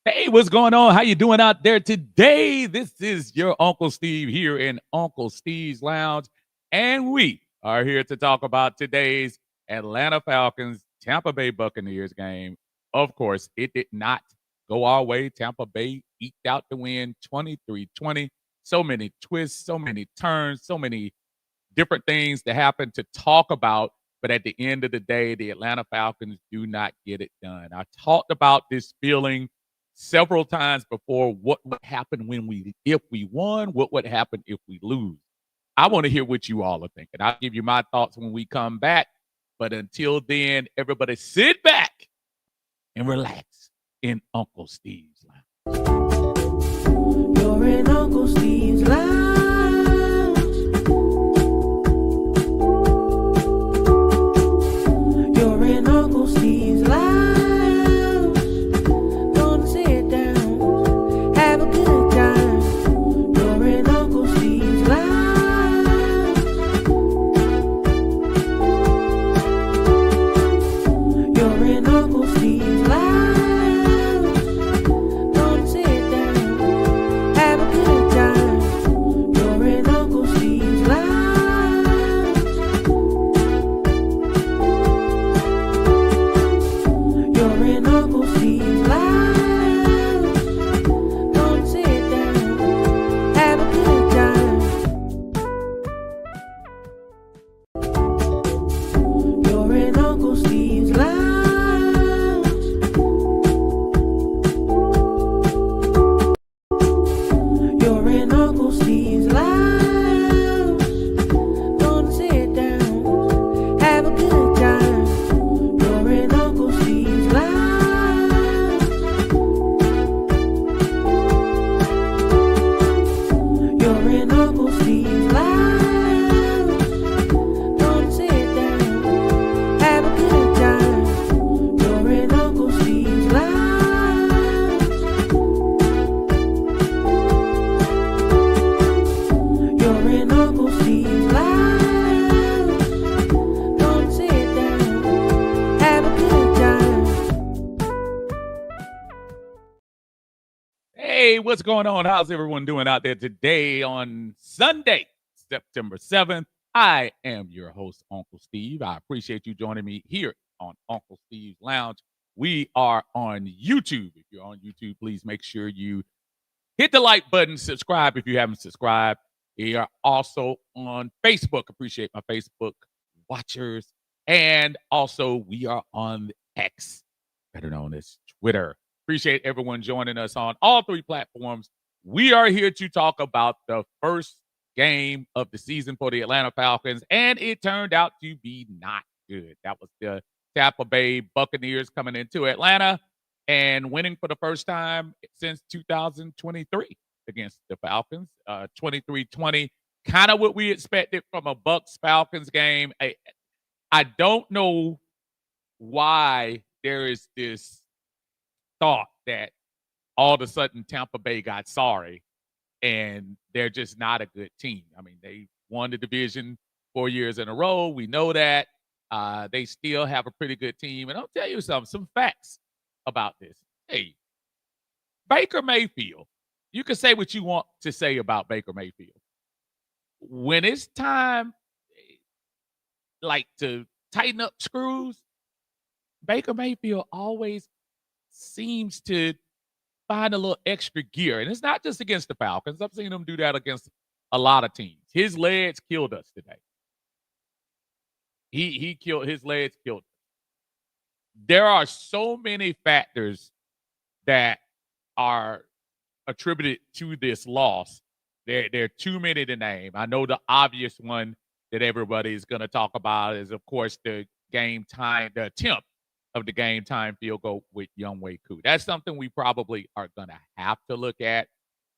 Hey, what's going on? How you doing out there today? This is your Uncle Steve here in Uncle Steve's Lounge, and we are here to talk about today's Atlanta Falcons Tampa Bay Buccaneers game. Of course, it did not go our way. Tampa Bay eked out the win 23-20. So many twists, so many turns, so many different things to happen to talk about. But at the end of the day, the Atlanta Falcons do not get it done. I talked about this feeling several times before. What would happen if we won? What would happen if we lose? I want to hear what you all are thinking. I'll give you my thoughts when we come back. But until then, everybody sit back and relax in Uncle Steve's Lounge. You're in Uncle Steve's Lounge. You're in Uncle Steve's Lounge. Gonna sit down, have a good time. You're in Uncle Steve's Lounge. You're in Uncle Steve's Lounge. Gonna sit down, have a good time. You're in Uncle Steve's Lounge. You're in Uncle Steve's Lounge. Gonna sit down, have a good time. You're in Uncle Steve's Lounge. You're in Uncle Steve's Lounge. Gonna sit down, have a good time. You're in Uncle Steve's Lounge. You're in Uncle Steve's Lounge. Gonna sit down, have a good time. You're in Uncle Steve's Lounge. You're in Uncle Steve's Lounge. Gonna sit down, have a good time. Hey, what's going on? How's everyone doing out there today on Sunday, September 7th? I am your host, Uncle Steve. I appreciate you joining me here on Uncle Steve's Lounge. We are on YouTube. If you're on YouTube, please make sure you hit the like button, subscribe if you haven't subscribed. We are also on Facebook. Appreciate my Facebook watchers. And also, we are on X, better known as Twitter. Appreciate everyone joining us on all three platforms. We are here to talk about the first game of the season for the Atlanta Falcons, and it turned out to be not good. That was the Tampa Bay Buccaneers coming into Atlanta and winning for the first time since 2023 against the Falcons, 23-20. Kind of what we expected from a Bucs-Falcons game. I don't know why there is this thought that all of a sudden Tampa Bay got sorry and they're just not a good team. I mean, they won the division 4 years in a row. We know that. They still have a pretty good team. And I'll tell you some facts about this. Hey, Baker Mayfield, you can say what you want to say about Baker Mayfield. When it's time, like, to tighten up screws, Baker Mayfield always seems to find a little extra gear. And it's not just against the Falcons. I've seen him do that against a lot of teams. His legs killed us today. He killed his legs killed us. There are so many factors that are attributed to this loss. There are too many to name. I know the obvious one that everybody is going to talk about is, of course, the attempt of the game time field goal with Younghoe Koo. That's something we probably are going to have to look at.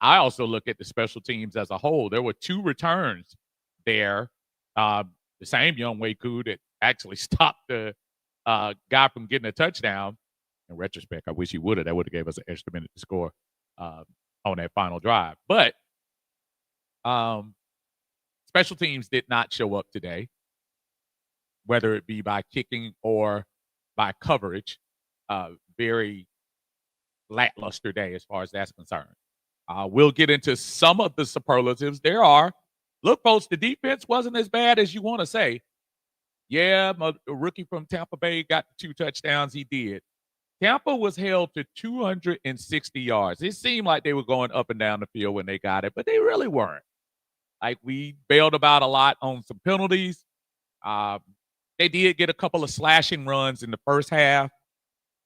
I also look at the special teams as a whole. There were two returns there. The same Younghoe Koo that actually stopped the guy from getting a touchdown. In retrospect, I wish he would have. That would have gave us an extra minute to score on that final drive. But special teams did not show up today, whether it be by kicking or by coverage. Very lackluster day as far as that's concerned. We'll get into some of the superlatives. There are. Look, folks, the defense wasn't as bad as you want to say. Yeah, a rookie from Tampa Bay got 2 touchdowns. He did. Tampa was held to 260 yards. It seemed like they were going up and down the field when they got it, but they really weren't. Like, we bailed about a lot on some penalties. Um, they did get a couple of slashing runs in the first half,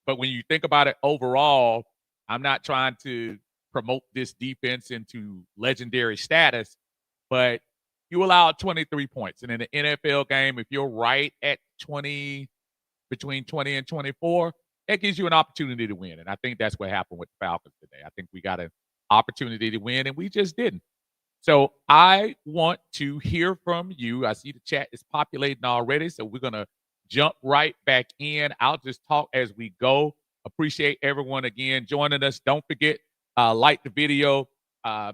but when you think about it overall, I'm not trying to promote this defense into legendary status, but you allowed 23 points. And in an NFL game, if you're right at 20, between 20 and 24, that gives you an opportunity to win. And I think that's what happened with the Falcons today. I think we got an opportunity to win, and we just didn't. So I want to hear from you. I see the chat is populating already, so we're going to jump right back in. I'll just talk as we go. Appreciate everyone again joining us. Don't forget, like the video.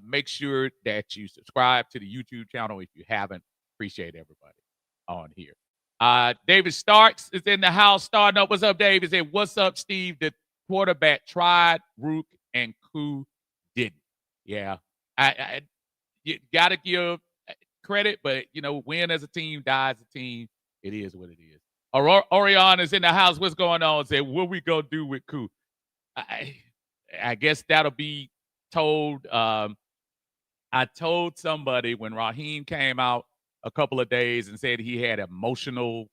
Make sure that you subscribe to the YouTube channel if you haven't. Appreciate everybody on here. David Starks is in the house starting up. What's up, Dave? He said, what's up, Steve? The quarterback tried, Rook and Koo didn't. Yeah. You got to give credit, but, win as a team, die as a team. It is what it is. Orion is in the house. What's going on? Say, what we going to do with Koo? I guess that'll be told. I told somebody when Raheem came out a couple of days and said he had emotional,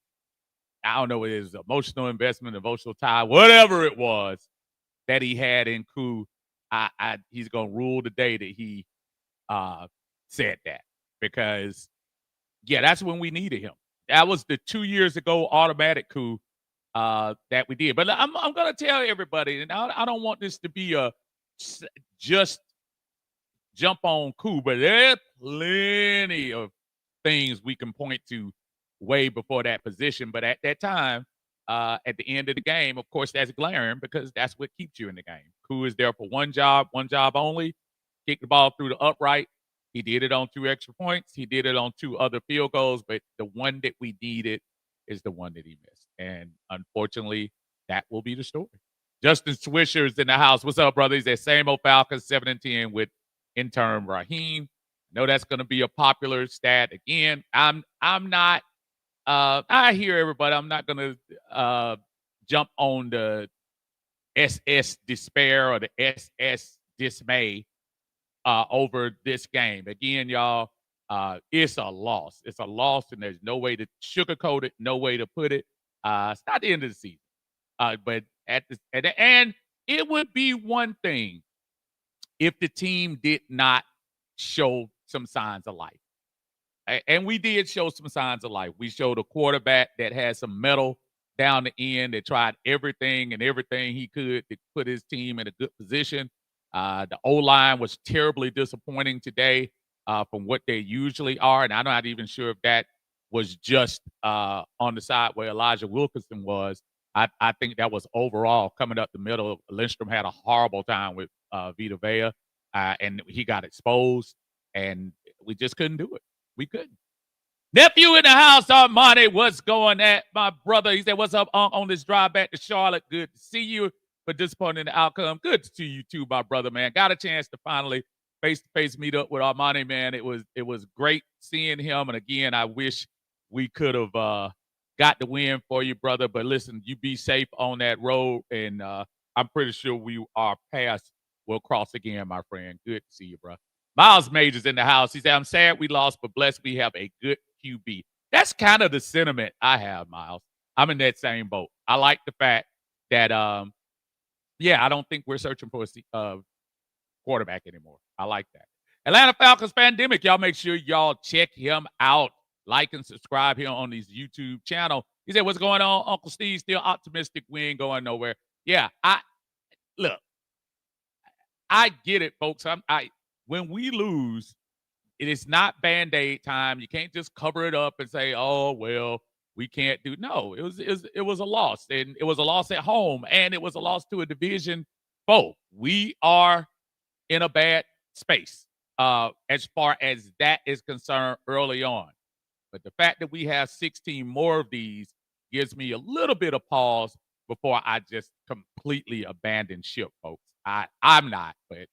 I don't know what it is, emotional investment, emotional tie, whatever it was that he had in Koo. He's going to rule the day that he said that, because, yeah, that's when we needed him. That was the 2 years ago automatic Koo that we did. But I'm going to tell everybody, and I don't want this to be a just jump on Koo, but there's plenty of things we can point to way before that position. But at that time, at the end of the game, of course, that's glaring, because that's what keeps you in the game. Koo is there for one job only: kick the ball through the upright. He did it on 2 extra points. He did it on 2 other field goals, but the one that we needed is the one that he missed. And unfortunately, that will be the story. Justin Swisher's in the house. What's up, brother? He's that same old Falcons, 7-10 with intern Raheem. I know that's going to be a popular stat again. I'm not. I hear everybody. I'm not going to jump on the SS despair or the SS dismay over this game. Again, y'all, it's a loss. It's a loss, and there's no way to sugarcoat it, no way to put it. It's not the end of the season. But at the end, it would be one thing if the team did not show some signs of life. And we did show some signs of life. We showed a quarterback that had some mettle down the end, that tried everything he could to put his team in a good position. The O-line was terribly disappointing today from what they usually are. And I'm not even sure if that was just on the side where Elijah Wilkinson was. I think that was overall coming up the middle. Lindstrom had a horrible time with Vita Vea, and he got exposed, and we just couldn't do it. We couldn't. Nephew in the house, Armani, what's going at, my brother? He said, what's up on this drive back to Charlotte? Good to see you, but disappointed in the outcome. Good to see you too, my brother, man. Got a chance to finally face-to-face meet up with Armani, man. It was great seeing him, and again, I wish we could have got the win for you, brother. But listen, you be safe on that road, and I'm pretty sure our paths will cross again, my friend. Good to see you, bro. Miles Majors in the house. He said, I'm sad we lost, but blessed we have a good QB. That's kind of the sentiment I have, Miles. I'm in that same boat. I like the fact that, I don't think we're searching for a quarterback anymore. I like that. Atlanta Falcons Pandemic. Y'all make sure y'all check him out. Like and subscribe here on his YouTube channel. He said, what's going on, Uncle Steve? Still optimistic. We ain't going nowhere. Yeah, I get it, folks. When we lose, it is not Band-Aid time. You can't just cover it up and say, oh, well, we can't do. No, it was a loss. And it was a loss at home, and it was a loss to a division foe. We are in a bad space as far as that is concerned early on. But the fact that we have 16 more of these gives me a little bit of pause before I just completely abandon ship, folks. I'm not, but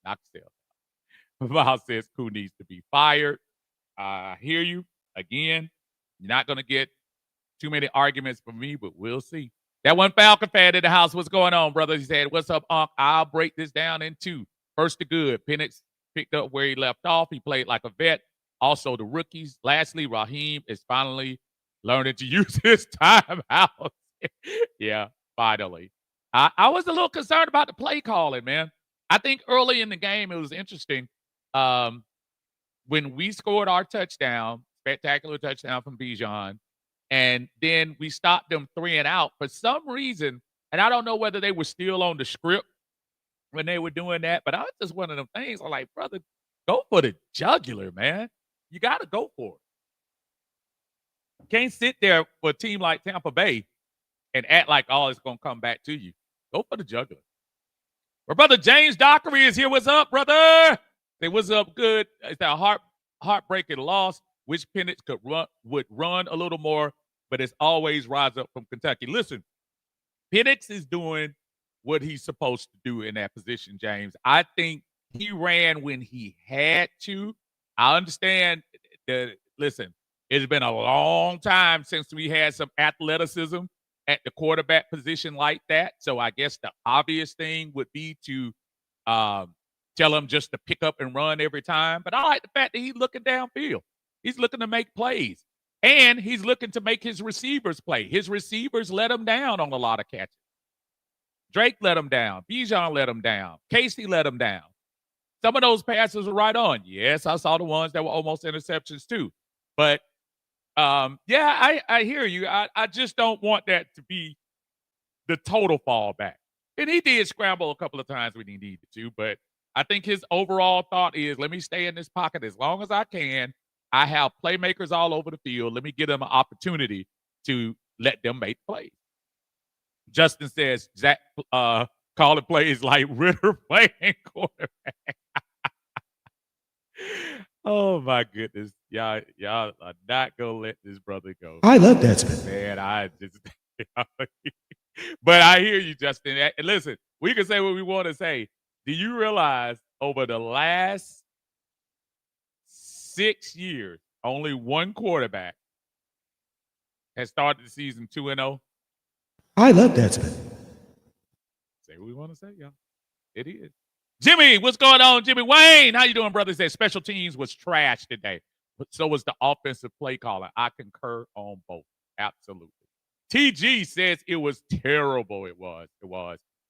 not still. Val says Koo needs to be fired. I hear you. Again, you're not going to get too many arguments from me, but we'll see. That one Falcon fan in the house. What's going on, brother? He said, what's up, Unc? I'll break this down in two. First, the good. Penix picked up where he left off. He played like a vet. Also, the rookies. Lastly, Raheem is finally learning to use his timeout. Yeah, finally. I was a little concerned about the play calling, man. I think early in the game, it was interesting. When we scored our touchdown, spectacular touchdown from Bijan, and then we stopped them 3 and out for some reason, and I don't know whether they were still on the script when they were doing that, but I was just one of them things. I'm like, brother, go for the jugular, man. You got to go for it. You can't sit there for a team like Tampa Bay and act like, oh, it's going to come back to you. Go for the jugular. My brother James Dockery is here. What's up, brother? Say, what's up, good? It's a heartbreaking loss. Wish Penix would run a little more, but it's always rise up from Kentucky. Listen, Penix is doing what he's supposed to do in that position, James. I think he ran when he had to. I understand listen, it's been a long time since we had some athleticism at the quarterback position like that. So I guess the obvious thing would be to tell him just to pick up and run every time. But I like the fact that he's looking downfield. He's looking to make plays. And he's looking to make his receivers play. His receivers let him down on a lot of catches. Drake let him down. Bijan let him down. Casey let him down. Some of those passes were right on. Yes, I saw the ones that were almost interceptions too. But, yeah, I hear you. I just don't want that to be the total fallback. And he did scramble a couple of times when he needed to. But I think his overall thought is, let me stay in this pocket as long as I can. I have playmakers all over the field. Let me give them an opportunity to let them make plays. Justin says, Zach calling plays like Ritter playing quarterback. Oh, my goodness. Y'all are not going to let this brother go. I love that spin. Man, I just but I hear you, Justin. And listen, we can say what we want to say. Do you realize over the last 6 years, only one quarterback has started the season 2-0? I love that spin. Say what we want to say, y'all. It is. Jimmy, what's going on, Jimmy Wayne? How you doing, brother? Said special teams was trash today, but so was the offensive play calling. I concur on both. Absolutely. TG says it was terrible. It was.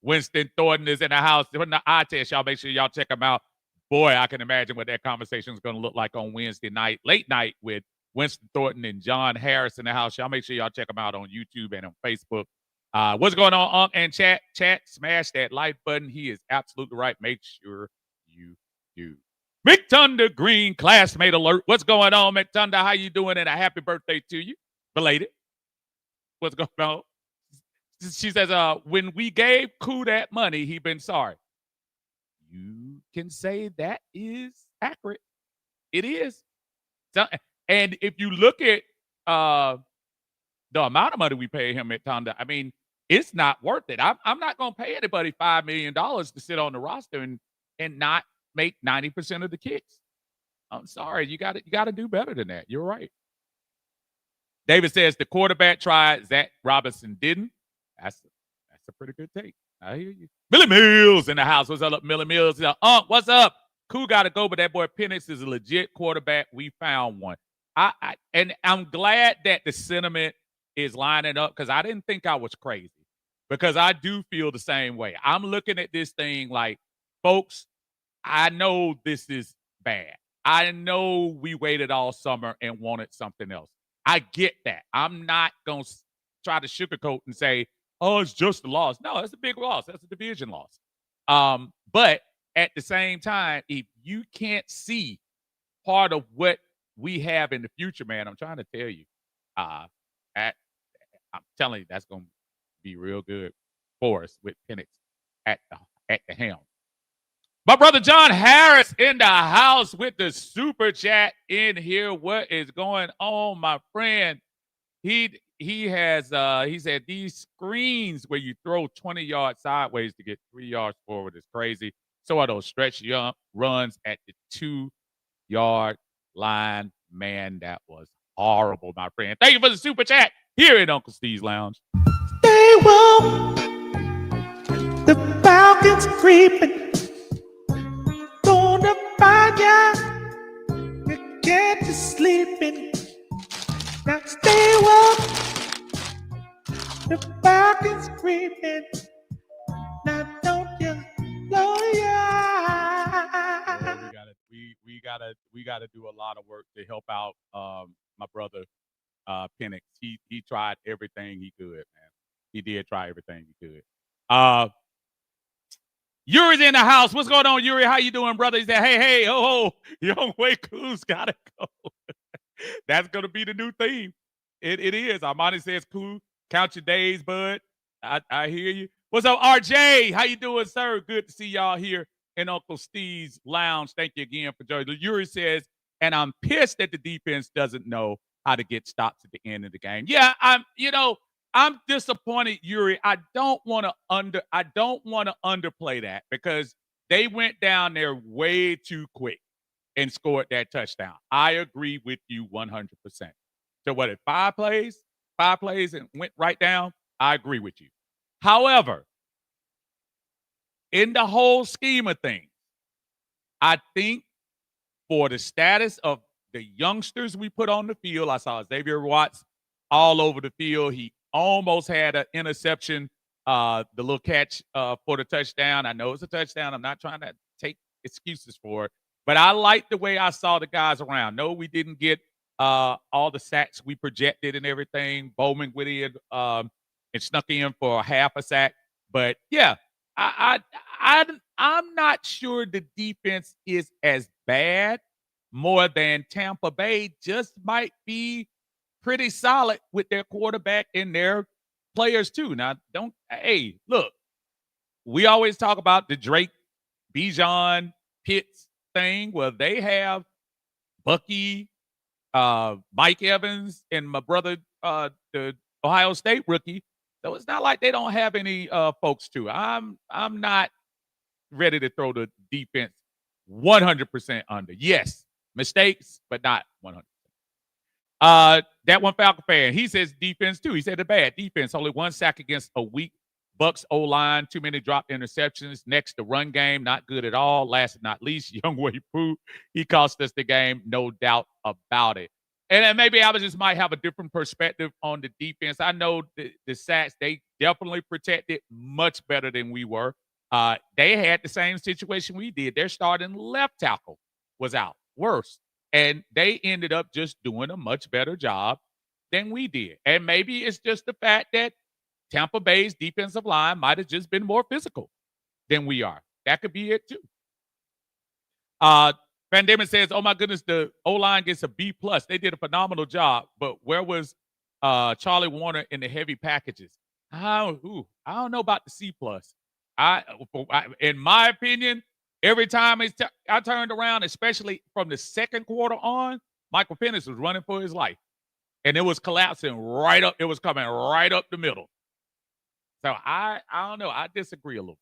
Winston Thornton is in the house. Putting the eye test, y'all. Make sure y'all check him out. Boy, I can imagine what that conversation is going to look like on Wednesday night, late night, with Winston Thornton and John Harris in the house. Y'all make sure y'all check them out on YouTube and on Facebook. What's going on, and chat? Smash that like button. He is absolutely right. Make sure you do. McTunder Green classmate alert. What's going on, McTunder? How you doing? And a happy birthday to you. Belated. What's going on? She says, when we gave Koo that money, he been sorry. You can say that is accurate. It is. So, and if you look at the amount of money we pay him at Tonda, I mean, it's not worth it. I'm not going to pay anybody $5 million to sit on the roster and not make 90% of the kicks. I'm sorry. You got to do better than that. You're right. David says the quarterback tried, Zach Robinson didn't. That's a pretty good take. I hear you. Millie Mills in the house. What's up, Millie Mills? What's up? Koo got to go, but that boy Penix is a legit quarterback. We found one. And I'm glad that the sentiment is lining up, because I didn't think I was crazy, because I do feel the same way. I'm looking at this thing like, folks, I know this is bad. I know we waited all summer and wanted something else. I get that. I'm not going to try to sugarcoat and say, oh, it's just a loss. No, it's a big loss. That's a division loss. But at the same time, if you can't see part of what we have in the future, man, I'm trying to tell you, I'm telling you, that's going to be real good for us with Penix at the helm. My brother John Harris in the house with the super chat in here. What is going on, my friend? He he has he said these screens where you throw 20 yards sideways to get 3 yards forward is crazy. So are those stretch runs at the 2-yard line. Man, that was horrible, my friend. Thank you for the super chat here at Uncle Steve's Lounge. They will. The Falcons creeping. Gonna find ya. You can't just sleeping. Now stay woke. The Falcons creeping. Now don't you blow your eye. We gotta do a lot of work to help out my brother Penix. He tried everything he could, man. He did try everything he could. Yuri's in the house. What's going on, Yuri? How you doing, brother? He said, hey, ho, Young Way Coos gotta go. That's gonna be the new theme. It is. Armani says, cool. Count your days, bud. I hear you. What's up, RJ? How you doing, sir? Good to see y'all here in Uncle Steve's Lounge. Thank you again for joining. Yuri says, and I'm pissed that the defense doesn't know how to get stops at the end of the game. Yeah, I'm disappointed, Yuri. I don't want to underplay that because they went down there way too quick and scored that touchdown. I agree with you 100%. So what, at 5 plays and went right down? I agree with you. However, in the whole scheme of things, I think for the status of the youngsters we put on the field, I saw Xavier Watts all over the field. He almost had an interception, the little catch for the touchdown. I know it's a touchdown. I'm not trying to take excuses for it, but I like the way I saw the guys around. No, we didn't get all the sacks we projected and everything. Bowman went in and snuck in for a half a sack. But yeah, I'm not sure the defense is as bad. More than Tampa Bay just might be pretty solid with their quarterback and their players too. Now, look, we always talk about the Drake, Bijan, Pitts thing. Well, they have Bucky, Mike Evans, and my brother, the Ohio State rookie. So it's not like they don't have any folks too. I'm not ready to throw the defense 100% under. Yes, mistakes, but not 100%. That one Falcon fan, he says defense too. He said a bad defense, only 1 sack against a weak Bucs O-line, too many dropped interceptions. Next, the run game, not good at all. Last but not least, Young Way Poo, he cost us the game, no doubt about it. And then maybe I just might have a different perspective on the defense. I know the sacks, they definitely protected much better than we were. They had the same situation we did. Their starting left tackle was out, worse. And they ended up just doing a much better job than we did. And maybe it's just the fact that Tampa Bay's defensive line might have just been more physical than we are. That could be it too. Van Damon says, oh my goodness, the O-line gets a B+. They did a phenomenal job. But where was Charlie Warner in the heavy packages? I don't know about the C+. In my opinion, every time I turned around, especially from the second quarter on, Michael Penix was running for his life. And it was collapsing right up. It was coming right up the middle. So I don't know. I disagree a little bit.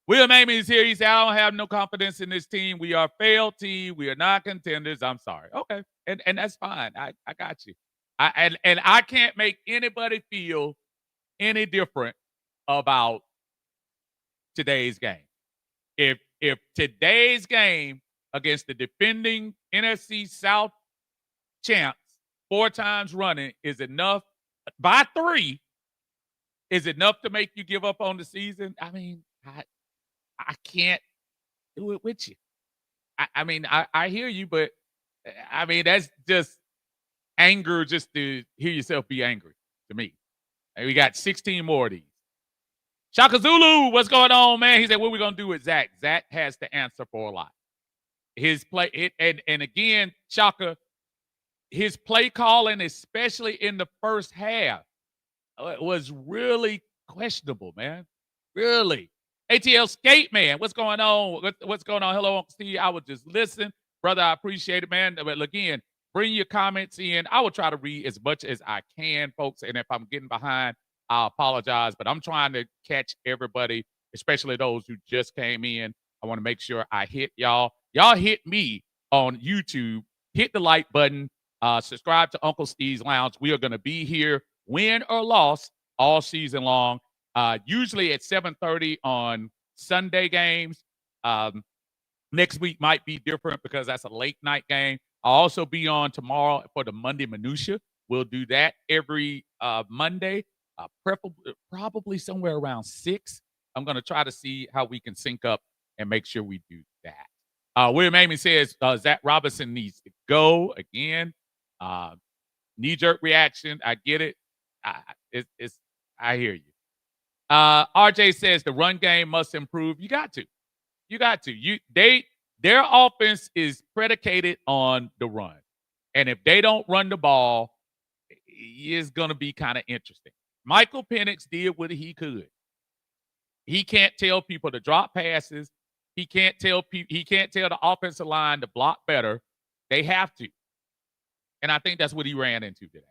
William Amy is here. He said, I don't have no confidence in this team. We are a failed team. We are not contenders. I'm sorry. Okay. And that's fine. I got you. And I can't make anybody feel any different about today's game. If today's game against the defending NFC South champs 4 times running is enough, by 3, is enough to make you give up on the season, I mean, I can't do it with you. I hear you, but I mean, that's just anger just to hear yourself be angry to me. And we got 16 more of these. Shaka Zulu, what's going on, man? He said, what are we going to do with Zach? Zach has to answer for a lot. His play, and again, Shaka, his play calling, especially in the first half, was really questionable, man. Really. ATL Skate, man, what's going on? What's going on? Hello, Uncle Steve. I was just listening. Brother, I appreciate it, man. But again, bring your comments in. I will try to read as much as I can, folks. And if I'm getting behind, I apologize. But I'm trying to catch everybody, especially those who just came in. I want to make sure I hit y'all. Y'all hit me on YouTube. Hit the like button. Subscribe to Uncle Steve's Lounge. We are going to be here, win or loss, all season long. Usually at 7:30 on Sunday games. Next week might be different because that's a late night game. I'll also be on tomorrow for the Monday Minutia. We'll do that every Monday, probably somewhere around 6. I'm going to try to see how we can sync up and make sure we do that. William Amy says Zach Robinson needs to go again. Knee-jerk reaction. I get it. I hear you. RJ says the run game must improve. You got to. Their offense is predicated on the run. And if they don't run the ball, it's going to be kind of interesting. Michael Penix did what he could. He can't tell people to drop passes. He can't tell the offensive line to block better. They have to. And I think that's what he ran into today.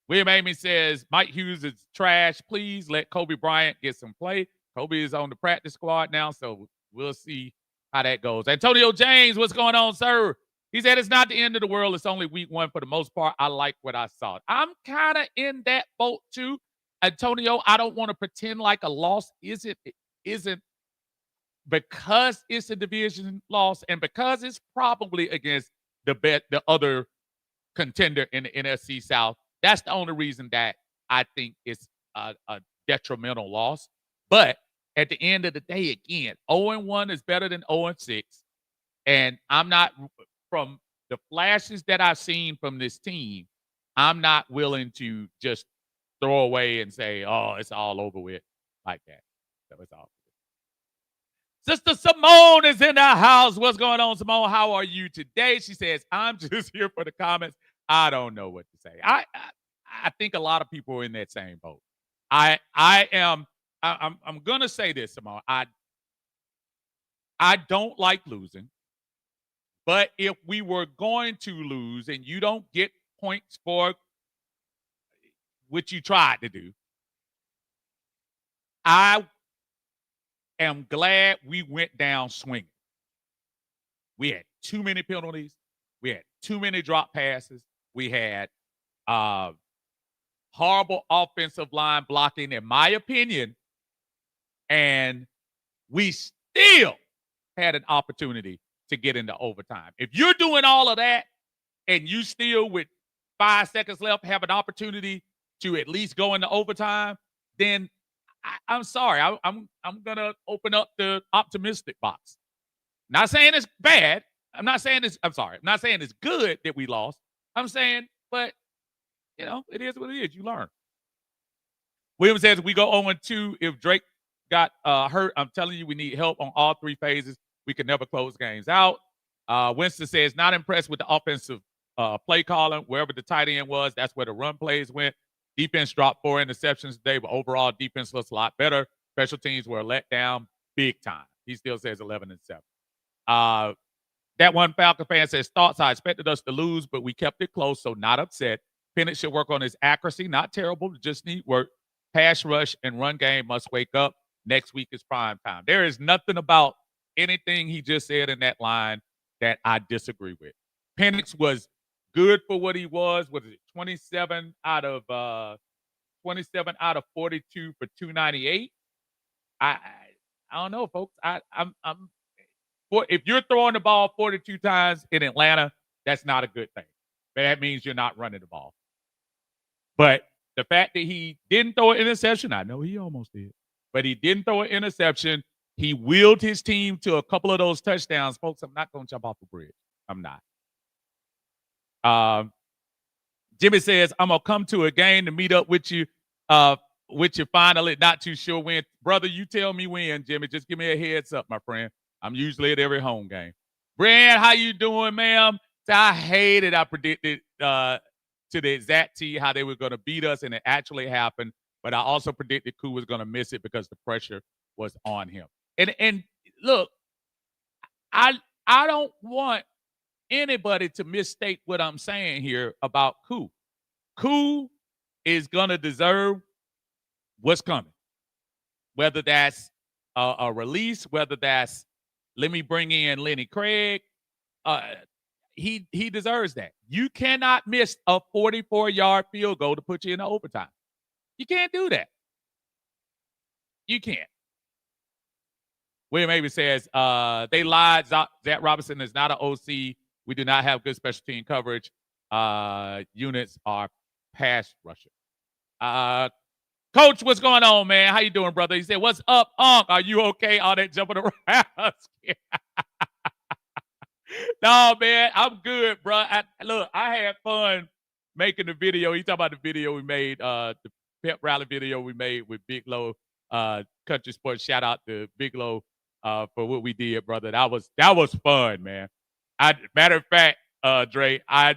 William Amy says, Mike Hughes is trash. Please let Kobe Bryant get some play. Kobe is on the practice squad now, so we'll see how that goes. Antonio James, what's going on, sir? He said it's not the end of the world. It's only week 1 for the most part. I like what I saw. I'm kind of in that boat too. Antonio, I don't want to pretend like a loss isn't because it's a division loss and because it's probably against the other contender in the NFC South. That's the only reason that I think it's a detrimental loss. But at the end of the day, again, 0-1 is better than 0-6. And I'm not, from the flashes that I've seen from this team, I'm not willing to just throw away and say, oh, it's all over with like that. So it's all. Sister Simone is in the house. What's going on, Simone? How are you today? She says, I'm just here for the comments. I don't know what to say. I think a lot of people are in that same boat. I'm gonna say this, Simone. I don't like losing, but if we were going to lose and you don't get points for what you tried to do, I am glad we went down swinging. We had too many penalties. We had too many drop passes. We had horrible offensive line blocking, in my opinion, and we still had an opportunity to get into overtime. If you're doing all of that and you still, with 5 seconds left, have an opportunity to at least go into overtime, then I'm sorry. I'm gonna open up the optimistic box. Not saying it's bad. I'm not saying it's good that we lost. I'm saying, but it is what it is. You learn. Williams says we go 0-2 if Drake got hurt. I'm telling you, we need help on all 3 phases. We can never close games out. Winston says not impressed with the offensive play calling. Wherever the tight end was, that's where the run plays went. Defense dropped 4 interceptions today, but overall defense looks a lot better. Special teams were let down big time. He still says 11-7. That one Falcon fan says, thoughts, I expected us to lose, but we kept it close, so not upset. Penix should work on his accuracy. Not terrible, just need work. Pass rush and run game must wake up. Next week is prime time. There is nothing about anything he just said in that line that I disagree with. Penix was good for what he was. What is it? 27 out of 42 for 298. I don't know, folks. If you're throwing the ball 42 times in Atlanta, that's not a good thing. But that means you're not running the ball. But the fact that he didn't throw an interception, I know he almost did, but he didn't throw an interception. He willed his team to a couple of those touchdowns. Folks, I'm not going to jump off the bridge. I'm not. Jimmy says, I'm going to come to a game to meet up with you finally. Not too sure when. Brother, you tell me when, Jimmy. Just give me a heads up, my friend. I'm usually at every home game. Brand, how you doing, ma'am? So I hated I predicted to the exact T how they were going to beat us, and it actually happened. But I also predicted Koo was going to miss it because the pressure was on him. And look, I don't want anybody to mistake what I'm saying here about Koo. Koo is going to deserve what's coming, whether that's a release, whether that's let me bring in Lenny Craig. He deserves that. You cannot miss a 44-yard field goal to put you in the overtime. You can't do that. You can't. William Avery says, they lied. Zach Robinson is not an OC. We do not have good special team coverage. Units are pass rusher. Coach, what's going on, man? How you doing, brother? He said, what's up, Unc? Are you okay? All that jumping around. No, man, I'm good, bro. Look, I had fun making the video. You talking about the video we made, the pep rally video we made with Big Low, Country Sports. Shout out to Big Low for what we did, brother. That was fun, man. Matter of fact, Dre, I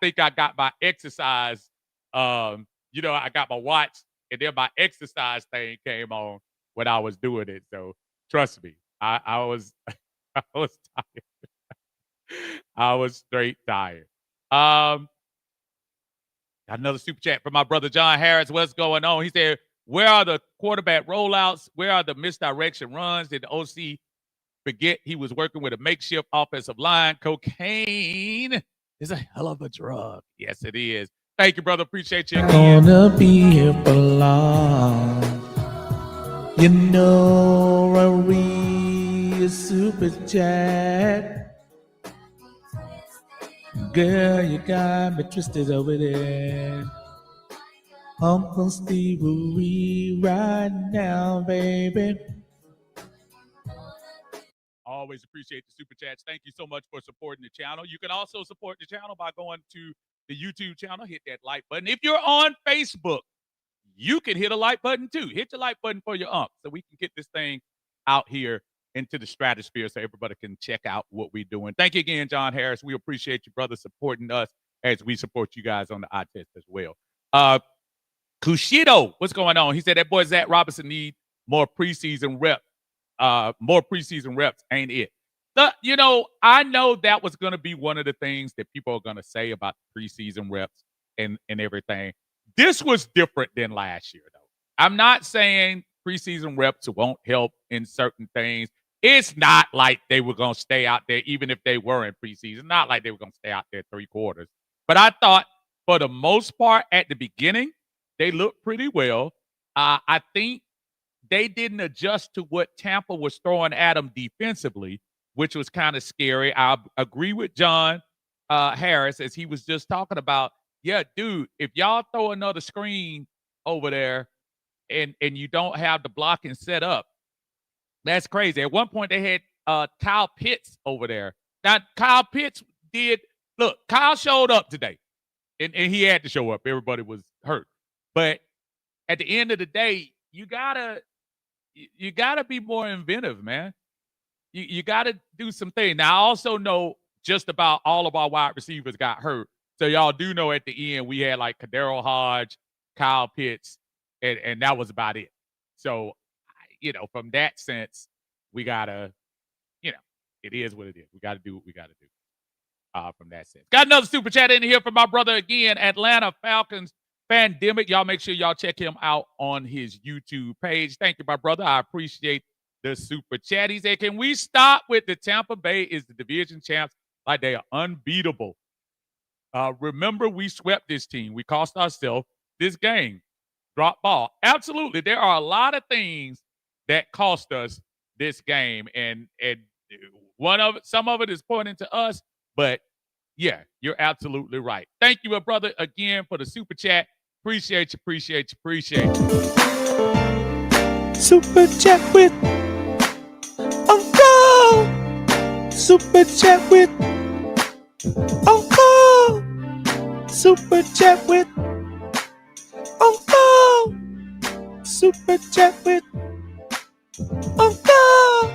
think I got my exercise. I got my watch, and then my exercise thing came on when I was doing it. So trust me, I was I was tired. I was straight tired. Got another super chat from my brother John Harris. What's going on? He said, where are the quarterback rollouts? Where are the misdirection runs? Did the OC forget he was working with a makeshift offensive line? Cocaine is a hell of a drug. Yes, it is. Thank you, brother. Appreciate you again. Gonna be here for long. You know, I read a super chat. Girl, you got me twisted over there. Uncle Steve will read right now, baby. Always appreciate the super chats. Thank you so much for supporting the channel. You can also support the channel by going to the YouTube channel. Hit that like button. If you're on Facebook, you can hit a like button too. Hit the like button for your unc so we can get this thing out here into the stratosphere so everybody can check out what we're doing. Thank you again, John Harris. We appreciate you, brother, supporting us as we support you guys on the eye test as well. Kushido, what's going on? He said that boy Zach Robinson need more preseason reps. Ain't it? I know that was going to be one of the things that people are going to say about the preseason reps and everything. This was different than last year, though. I'm not saying preseason reps won't help in certain things. It's not like they were going to stay out there, even if they were in preseason. Not like they were going to stay out there 3 quarters. But I thought, for the most part, at the beginning, they looked pretty well. I think they didn't adjust to what Tampa was throwing at them defensively, which was kind of scary. I agree with John Harris, as he was just talking about. Yeah, dude, if y'all throw another screen over there and you don't have the blocking set up, that's crazy. At one point, they had Kyle Pitts over there. Now, Kyle Pitts Kyle showed up today, and he had to show up. Everybody was hurt. But at the end of the day, you gotta be more inventive, man. You gotta do some things. Now, I also know just about all of our wide receivers got hurt. So y'all do know at the end we had like Kadero Hodge, Kyle Pitts, and that was about it. So, from that sense, we gotta, it is what it is. We gotta do what we gotta do. From that sense. Got another super chat in here from my brother again, Atlanta Falcons Pandemic. Y'all make sure y'all check him out on his YouTube page. Thank you, my brother. I appreciate the super chat. He said, can we stop with the Tampa Bay is the division champs like they are unbeatable? Remember, we swept this team. We cost ourselves this game. Drop ball. Absolutely. There are a lot of things that cost us this game. And some of it is pointing to us, but yeah, you're absolutely right. Thank you, my brother, again for the super chat. Appreciate you. Super chat with Uncle. Super chat with Uncle. Super chat with Uncle. Super chat with Uncle.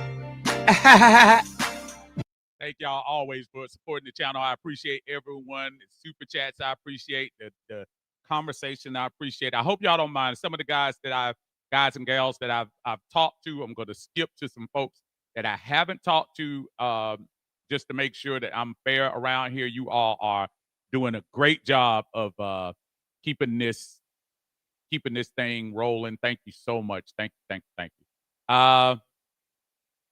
Thank y'all always for supporting the channel. I appreciate everyone. The super chats, I appreciate the conversation. I appreciate. I hope y'all don't mind. Some of the guys and gals that I've talked to, I'm going to skip to some folks that I haven't talked to just to make sure that I'm fair around here. You all are doing a great job of keeping this thing rolling. Thank you so much. Thank you.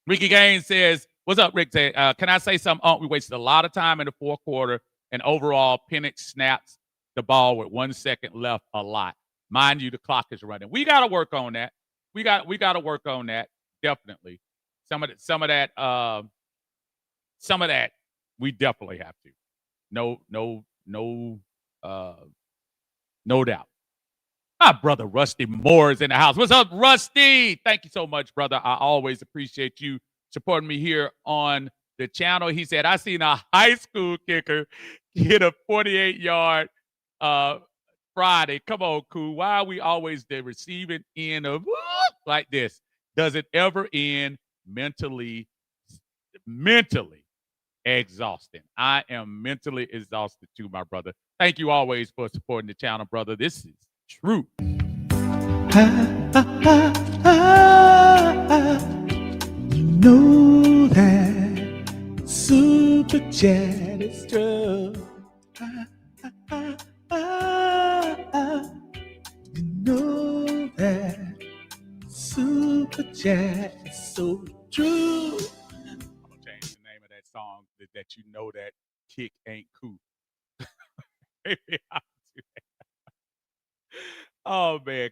Ricky Gaines says, "What's up, Rick? Can I say something? We wasted a lot of time in the fourth quarter, and overall, Penix snaps the ball with 1 second left a lot. Mind you, the clock is running. We got to work on that. We got to work on that. Definitely. Some of that. We definitely have to. No doubt. My brother Rusty Moore is in the house. What's up, Rusty? Thank you so much, brother. I always appreciate you supporting me here on the channel. He said, I seen a high school kicker hit a 48-yard Friday. Come on, cool. Why are we always the receiving end of like this? Does it ever end mentally exhausting? I am mentally exhausted too, my brother. Thank you always for supporting the channel, brother. This is true. You know that super chat is true. You know that super chat is so true. I'm gonna change the name of that song that you know that kick ain't cool. Maybe I'll do that. Oh man.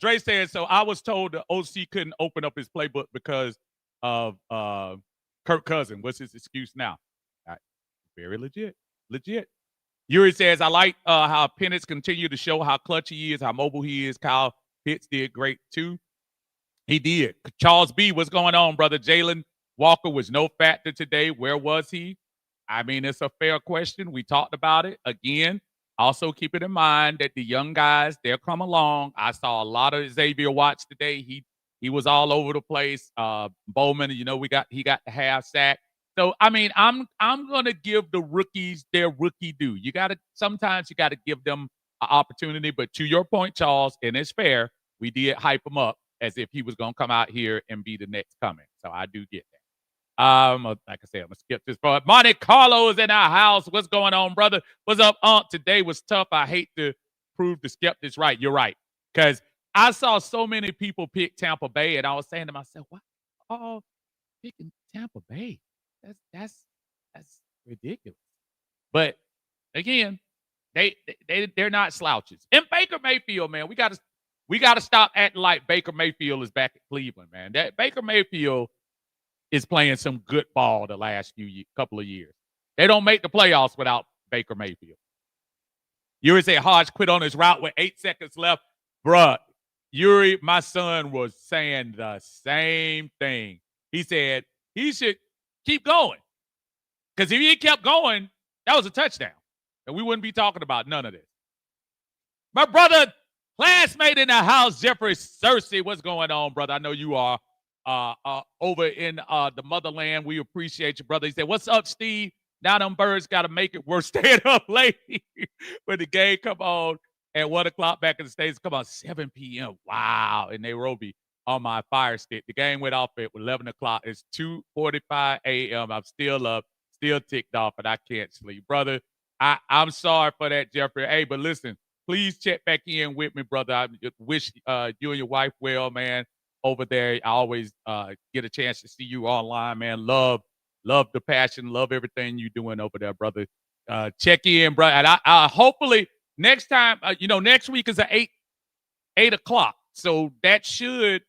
Dre said, so I was told the OC couldn't open up his playbook because of Kirk Cousins. What's his excuse now? Very legit. Yuri says, I like how Penix continued to show how clutch he is, how mobile he is. Kyle Pitts did great too. He did. Charles B, what's going on, brother? Jalen Walker was no factor today. Where was he? I mean, it's a fair question. We talked about it. Again, also keep it in mind that the young guys, they'll come along. I saw a lot of Xavier Watts today. He was all over the place. Bowman, he got the half sack. So, I mean, I'm going to give the rookies their rookie due. Sometimes you got to give them an opportunity. But to your point, Charles, and it's fair, we did hype him up as if he was going to come out here and be the next coming. So I do get that. Like I said, I'm going to skip this part. Monte Carlo is in our house. What's going on, brother? What's up, Aunt? Today was tough. I hate to prove the skeptics right. You're right. Because I saw so many people pick Tampa Bay, and I was saying to myself, why all picking Tampa Bay? That's ridiculous. But again, they're not slouches. And Baker Mayfield, man, we got to stop acting like Baker Mayfield is back at Cleveland, man. That Baker Mayfield is playing some good ball the last couple of years. They don't make the playoffs without Baker Mayfield. Yuri said Hodge quit on his route with 8 seconds left. Bruh, Yuri, my son was saying the same thing. He said he should keep going. Because if he kept going, that was a touchdown. And we wouldn't be talking about none of this. My brother, classmate in the house, Jeffrey Searcy. What's going on, brother? I know you are over in the motherland. We appreciate you, brother. He said, what's up, Steve? Now them birds got to make it worth staying up late when the game come on at 1 o'clock back in the States. Come on, 7 p.m. Wow, in Nairobi on my Fire Stick. The game went off at 11 o'clock. It's 2:45 a.m. I'm still up, still ticked off, and I can't sleep. Brother, I'm sorry for that, Jeffrey. Hey, but listen, please check back in with me, brother. I wish you and your wife well, man, over there. I always get a chance to see you online, man. Love the passion. Love everything you're doing over there, brother. Check in, bro. And I hopefully next time, next week is at 8 o'clock. So that should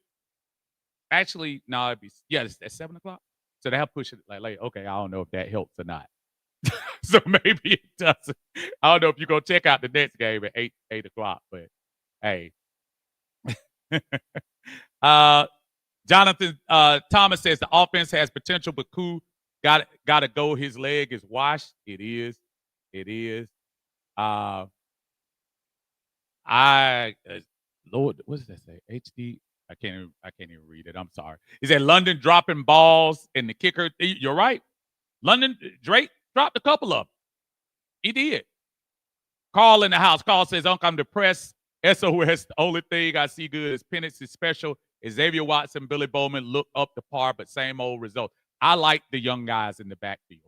actually, no, it's at 7 o'clock. So they'll push it like late. Okay, I don't know if that helps or not. So maybe it doesn't. I don't know if you're going to check out the next game at 8 o'clock, but hey. Jonathan Thomas says the offense has potential, but Koo got to go. His leg is washed. It is. Lord, what does that say? HD. I can't even read it. I'm sorry. He said London dropping balls and the kicker. You're right. London Drake dropped a couple of them. He did. Carl in the house. Carl says, Uncle, I'm depressed. SOS, the only thing I see good is Penix is special. Xavier Watson, Billy Bowman look up to par, but same old result. I like the young guys in the backfield.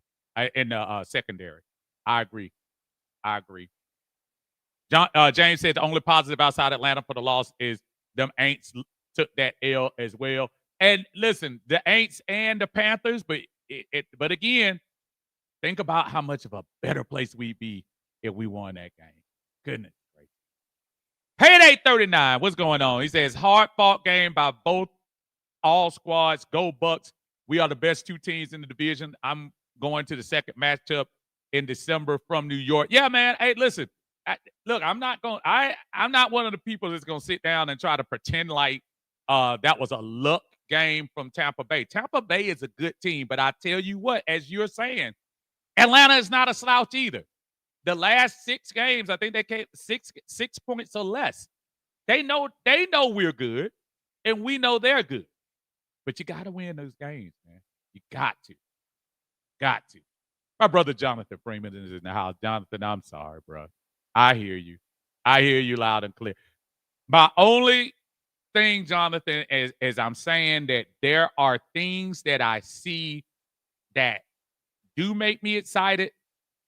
in the secondary. I agree. James said the only positive outside Atlanta for the loss is them Aints took that L as well. And listen, the Aints and the Panthers, but again, think about how much of a better place we'd be if we won that game. Goodness gracious. Payday 39, what's going on? He says, hard-fought game by both all squads. Go Bucs. We are the best two teams in the division. I'm going to the second matchup in December from New York. Yeah, man. Hey, listen. Look, I'm not one of the people that's going to sit down and try to pretend like that was a luck game from Tampa Bay. Tampa Bay is a good team, but I tell you what, as you're saying, Atlanta is not a slouch either. The last 6 games, I think they came 6 points or less. They know we're good, and we know they're good. But you got to win those games, man. You got to. My brother Jonathan Freeman is in the house. Jonathan, I'm sorry, bro. I hear you loud and clear. My only thing, Jonathan, is I'm saying that there are things that I see that do make me excited,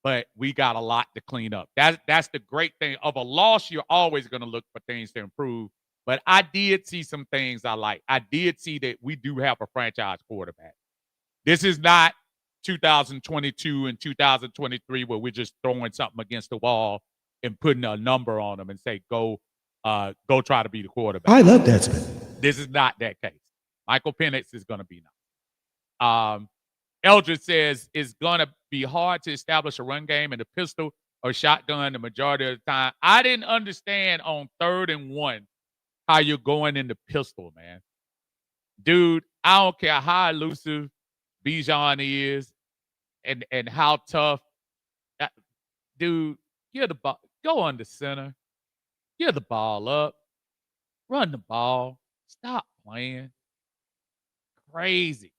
but we got a lot to clean up. That's the great thing. Of a loss, you're always going to look for things to improve. But I did see some things I like. I did see that we do have a franchise quarterback. This is not 2022 and 2023 where we're just throwing something against the wall and putting a number on them and say, go try to be the quarterback. I love that spin. This is not that case. Michael Penix is going to be nice. Eldridge says it's going to be hard to establish a run game in a pistol or shotgun the majority of the time. I didn't understand on 3rd and 1 how you're going in the pistol, man. Dude, I don't care how elusive Bijan is and how tough. Dude, get the ball. Go under center. Get the ball up. Run the ball. Stop playing. Crazy.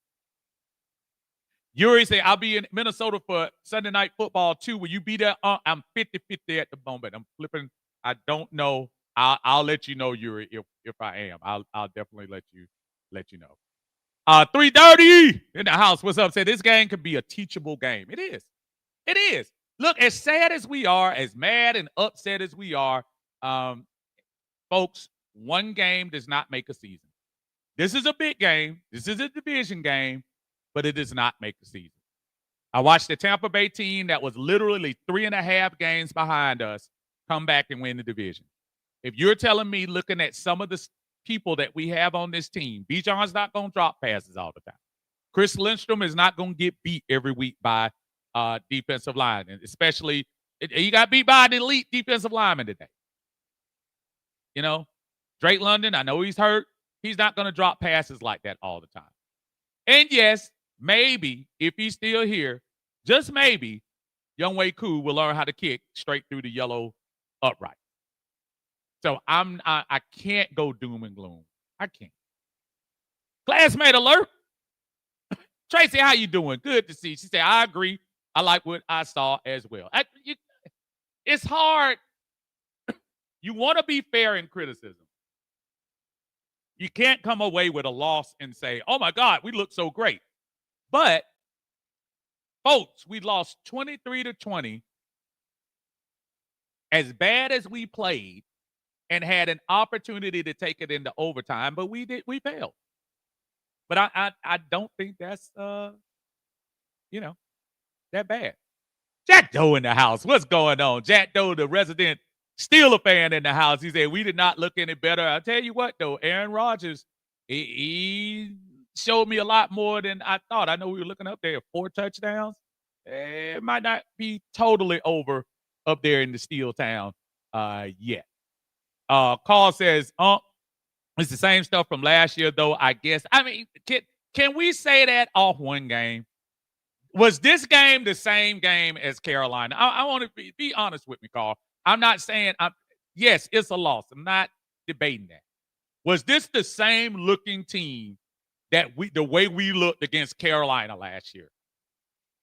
Yuri say, I'll be in Minnesota for Sunday Night Football too. Will you be there? I'm 50-50 at the moment. I'm flipping. I don't know. I'll let you know, Yuri, if I am. I'll definitely let you know. 3:30 in the house. What's up? Say this game could be a teachable game. It is. Look, as sad as we are, as mad and upset as we are, folks, one game does not make a season. This is a big game. This is a division game, but it does not make a season. I watched the Tampa Bay team that was literally 3.5 games behind us come back and win the division. If you're telling me, looking at some of the people that we have on this team, Bijan's not going to drop passes all the time. Chris Lindstrom is not going to get beat every week by defensive line, and especially he got beat by an elite defensive lineman today. You know, Drake London, I know he's hurt. He's not going to drop passes like that all the time. And yes, maybe if he's still here, just maybe, Younghoe Koo will learn how to kick straight through the yellow upright. So I can't go doom and gloom. I can't. Classmate alert. Tracy, how you doing? Good to see you. She said, I agree. I like what I saw as well. It's hard. You want to be fair in criticism. You can't come away with a loss and say, oh, my God, we look so great. But, folks, we lost 23-20. As bad as we played and had an opportunity to take it into overtime, but we failed. But I don't think that's, that bad. Jack Doe in the house. What's going on? Jack Doe, the resident Steeler fan in the house. He said, we did not look any better. I'll tell you what, though, Aaron Rodgers, he showed me a lot more than I thought. I know we were looking up there at 4 touchdowns. It might not be totally over up there in the Steel Town yet. Carl says, it's the same stuff from last year, though, I guess. I mean, can we say that off one game? Was this game the same game as Carolina? I want to be honest with me, Carl. I'm not saying yes, it's a loss. I'm not debating that. Was this the same looking team that the way we looked against Carolina last year?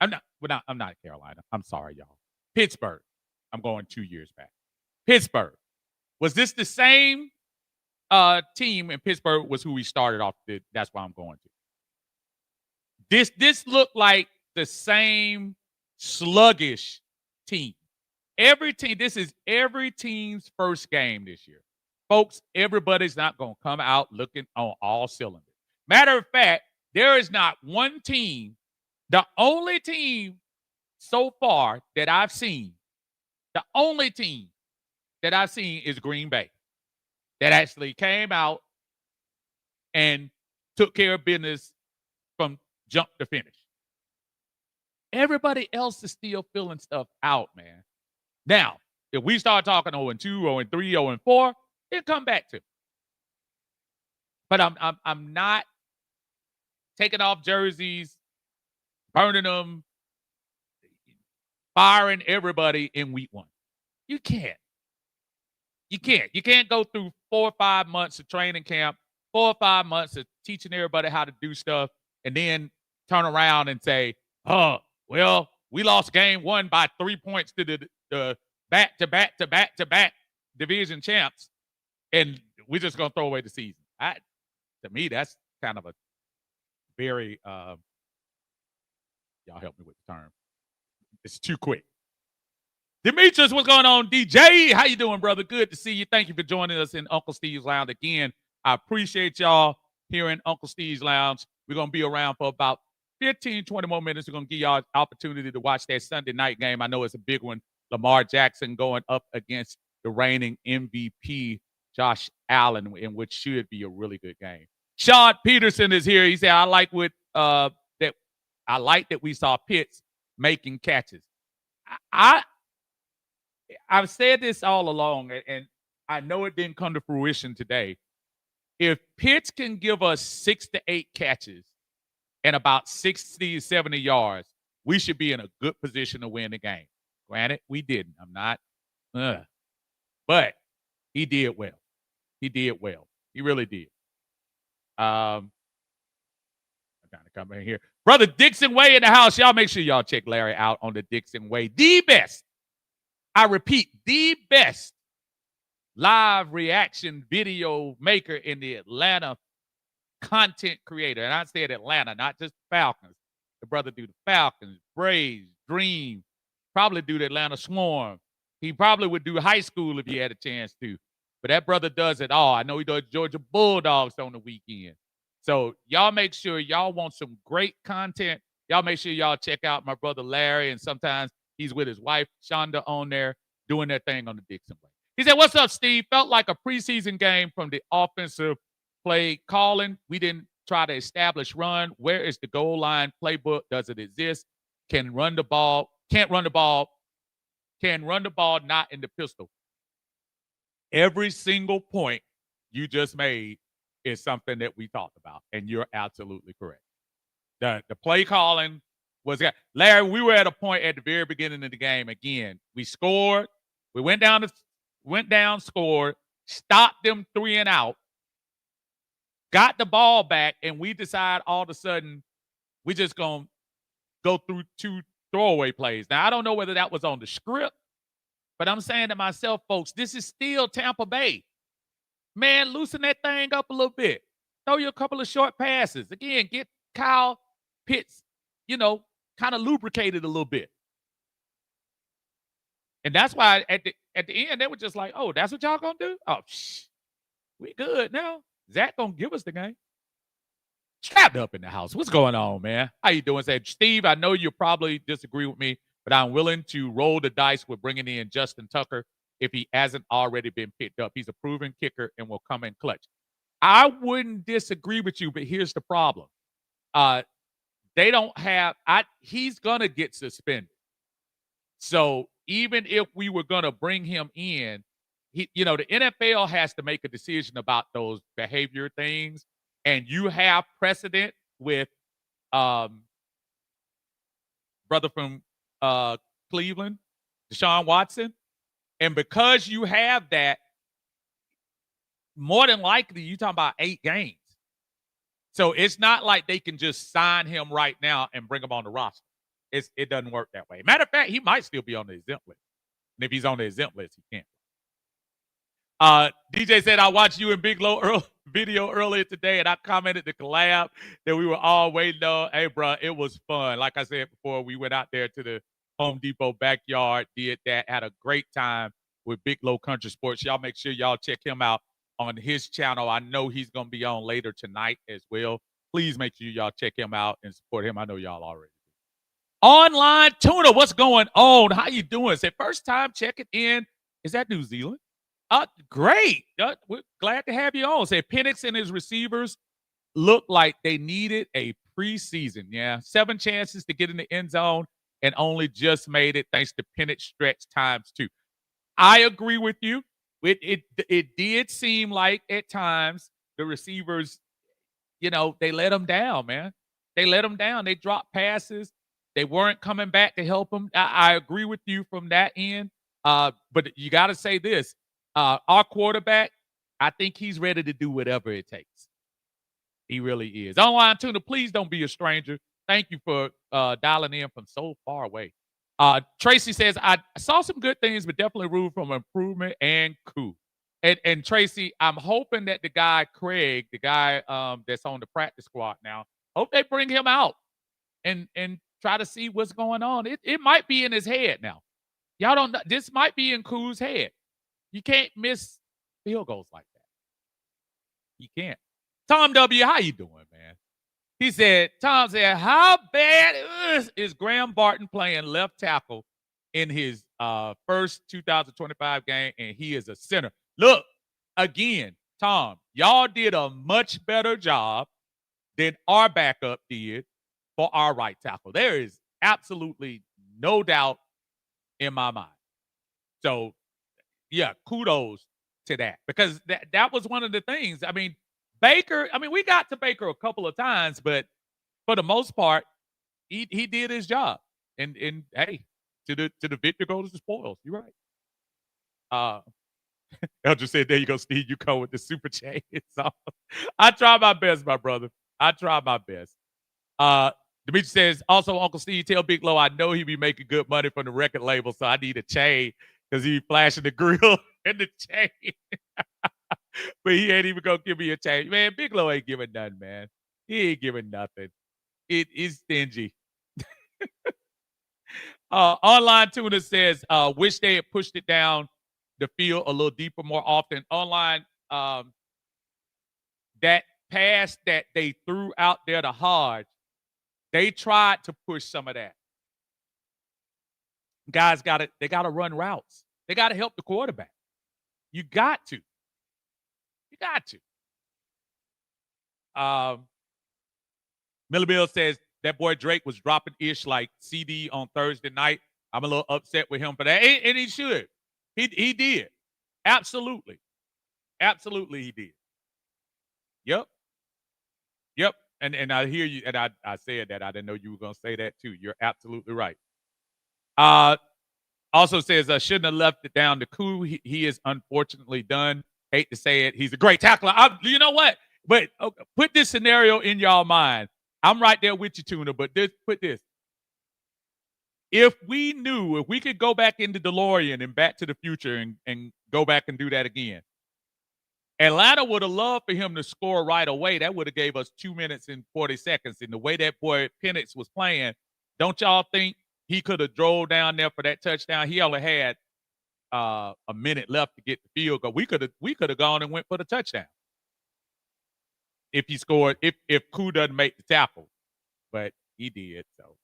I'm not Carolina. I'm sorry, y'all. Pittsburgh. I'm going 2 years back. Pittsburgh. Was this the same team? And Pittsburgh was who we started off with. That's why I'm going to. This looked like the same sluggish team. Every team, this is every team's first game this year. Folks, everybody's not going to come out looking on all cylinders. Matter of fact, there is not one team, the only team so far that I've seen, the only team that I've seen is Green Bay that actually came out and took care of business from jump to finish. Everybody else is still filling stuff out, man. Now, if we start talking 0-2, 0-3, 0-4, it'll come back to. But I'm not taking off jerseys, burning them, firing everybody in week 1. You can't. You can't. You can't go through 4 or 5 months of training camp, 4 or 5 months of teaching everybody how to do stuff, and then turn around and say, oh, well, we lost game 1 by 3 points to the back-to-back division champs, and we're just going to throw away the season. To me, that's kind of a very y'all help me with the term. It's too quick. Demetrius, what's going on? DJ, how you doing, brother? Good to see you. Thank you for joining us in Uncle Steve's Lounge again. I appreciate y'all here in Uncle Steve's Lounge. We're going to be around for about 15, 20 more minutes. We're going to give y'all an opportunity to watch that Sunday night game. I know it's a big one. Lamar Jackson going up against the reigning MVP, Josh Allen, in which should be a really good game. Sean Peterson is here. He said, I like that we saw Pitts making catches. I've said this all along, and I know it didn't come to fruition today. If Pitts can give us 6 to 8 catches and about 60, 70 yards, we should be in a good position to win the game. Granted, we didn't. I'm not. But he did well. He did well. He really did. I'm trying to come in here. Brother Dixon Way in the house. Y'all make sure y'all check Larry out on the Dixon Way. The best. I repeat, the best live reaction video maker in the Atlanta, content creator. And I said Atlanta, not just Falcons. The brother do the Falcons, Braves, Dream, probably do the Atlanta Swarm. He probably would do high school if he had a chance to. But that brother does it all. I know he does Georgia Bulldogs on the weekend. So y'all make sure y'all want some great content. Y'all make sure y'all check out my brother Larry, and sometimes he's with his wife, Shonda, on there doing their thing on the Dixon Way. He said, what's up, Steve? Felt like a preseason game from the offensive play calling. We didn't try to establish run. Where is the goal line playbook? Does it exist? Can run the ball. Can't run the ball. Can run the ball, not in the pistol. Every single point you just made is something that we talked about, and you're absolutely correct. The play calling was – Larry, we were at a point at the very beginning of the game. Again, we scored. We went down, scored, stopped them 3 and out, got the ball back, and we decide all of a sudden we just going to go through 2 throwaway plays. Now, I don't know whether that was on the script, but I'm saying to myself, folks, this is still Tampa Bay. Man, loosen that thing up a little bit. Throw you a couple of short passes. Again, get Kyle Pitts, kind of lubricated a little bit. And that's why at the end, they were just like, oh, that's what y'all going to do? Oh, we good now. Zach going to give us the game. Strapped up in the house. What's going on, man? How you doing? Say, Steve, I know you probably disagree with me, but I'm willing to roll the dice with bringing in Justin Tucker if he hasn't already been picked up. He's a proven kicker and will come in clutch. I wouldn't disagree with you, but here's the problem. They don't have he's going to get suspended. So even if we were going to bring him in, the NFL has to make a decision about those behavior things. And you have precedent with brother from Cleveland, Deshaun Watson. And because you have that, more than likely, you're talking about 8 games. So it's not like they can just sign him right now and bring him on the roster. It doesn't work that way. Matter of fact, he might still be on the exempt list. And if he's on the exempt list, he can't. DJ said, I watched you and Big Low video earlier today, and I commented the collab that we were all waiting on. Hey, bro, it was fun. Like I said before, we went out there to Home Depot backyard, did that, had a great time with Big Low Country Sports. Y'all make sure y'all check him out on his channel. I know he's going to be on later tonight as well. Please make sure y'all check him out and support him. I know y'all already do. Online Tuna, what's going on? How you doing? Say first time checking in. Is that New Zealand? Great. We're glad to have you on. Say Penix and his receivers look like they needed a preseason. Yeah, 7 chances to get in the end zone and only just made it thanks to Penix stretch times 2. I agree with you. It did seem like at times the receivers, they let them down, man. They let them down. They dropped passes. They weren't coming back to help them. I agree with you from that end. But you got to say this. Our quarterback, I think he's ready to do whatever it takes. He really is. Online Tuna, please don't be a stranger. Thank you for dialing in from so far away. Tracy says, I saw some good things, but definitely room for improvement and cool. And Tracy, I'm hoping that the guy, Craig, the guy that's on the practice squad now, hope they bring him out and try to see what's going on. It might be in his head now. Y'all don't know. This might be in Cool's head. You can't miss field goals like that. You can't. Tom W., how you doing, man? Tom said, how bad is Graham Barton playing left tackle in his first 2025 game, and he is a center? Look, again, Tom, y'all did a much better job than our backup did for our right tackle. There is absolutely no doubt in my mind. So, yeah, kudos to that, because that was one of the things. I mean, Baker, we got to Baker a couple of times, but for the most part, he did his job. And hey, to the victor goes the spoils. You're right. Elder said, there you go, Steve. You come with the super chain. So I try my best, my brother. I try my best. Demetri says, also, Uncle Steve, tell Big Low I know he be making good money from the record label, so I need a chain because he be flashing the grill and the chain. But he ain't even gonna give me a chain. Man, Big Low ain't giving nothing, man. He ain't giving nothing. It is stingy. Online Tuna says, wish they had pushed it down the field a little deeper more often. Online, that pass that they threw out there to Hodge, they tried to push some of that. Guys they gotta run routes. They gotta help the quarterback. You got to. You got to. Miller Bill says that boy Drake was dropping ish like CD on Thursday night. I'm a little upset with him for that. And he should. He did. Absolutely. Absolutely he did. Yep. And I hear you, and I said that. I didn't know you were gonna say that too. You're absolutely right. Also says I shouldn't have left it down to Koo. He is unfortunately done. Hate to say it. He's a great tackler. You know what? But put this scenario in y'all mind. I'm right there with you, Tuna, but put this. If we could go back into DeLorean and Back to the Future and go back and do that again, Atlanta would have loved for him to score right away. That would have gave us 2 minutes and 40 seconds. And the way that boy Penix was playing, don't y'all think he could have drove down there for that touchdown? He only had a minute left to get the field goal. We could have gone and went for the touchdown if he scored, if Koo doesn't make the tackle, but he did. So,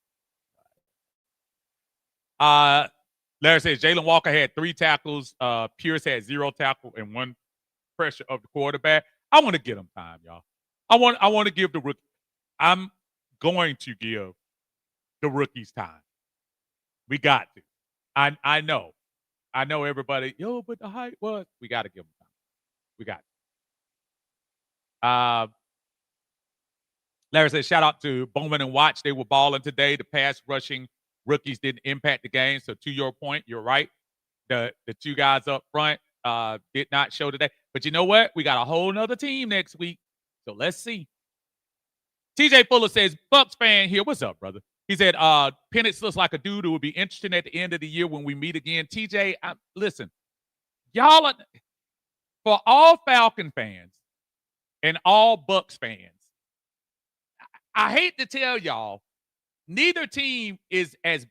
Larry says Jalen Walker had 3 tackles. Pierce had 0 tackle and 1 pressure of the quarterback. I want to give him time, y'all. I want to give the rookie. I'm going to give the rookies time. We got to. I know everybody. But the height was. We got to give them time. We got to. Larry says, shout out to Bowman and Watch. They were balling today. The pass rushing rookies didn't impact the game. So to your point, you're right. The 2 guys up front did not show today. But you know what? We got a whole nother team next week. So let's see. TJ Fuller says, Bucs fan here. What's up, brother? He said, Penix looks like a dude who will be interesting at the end of the year when we meet again. TJ, listen, y'all are, for all Falcon fans and all Bucs fans, I hate to tell y'all, neither team is as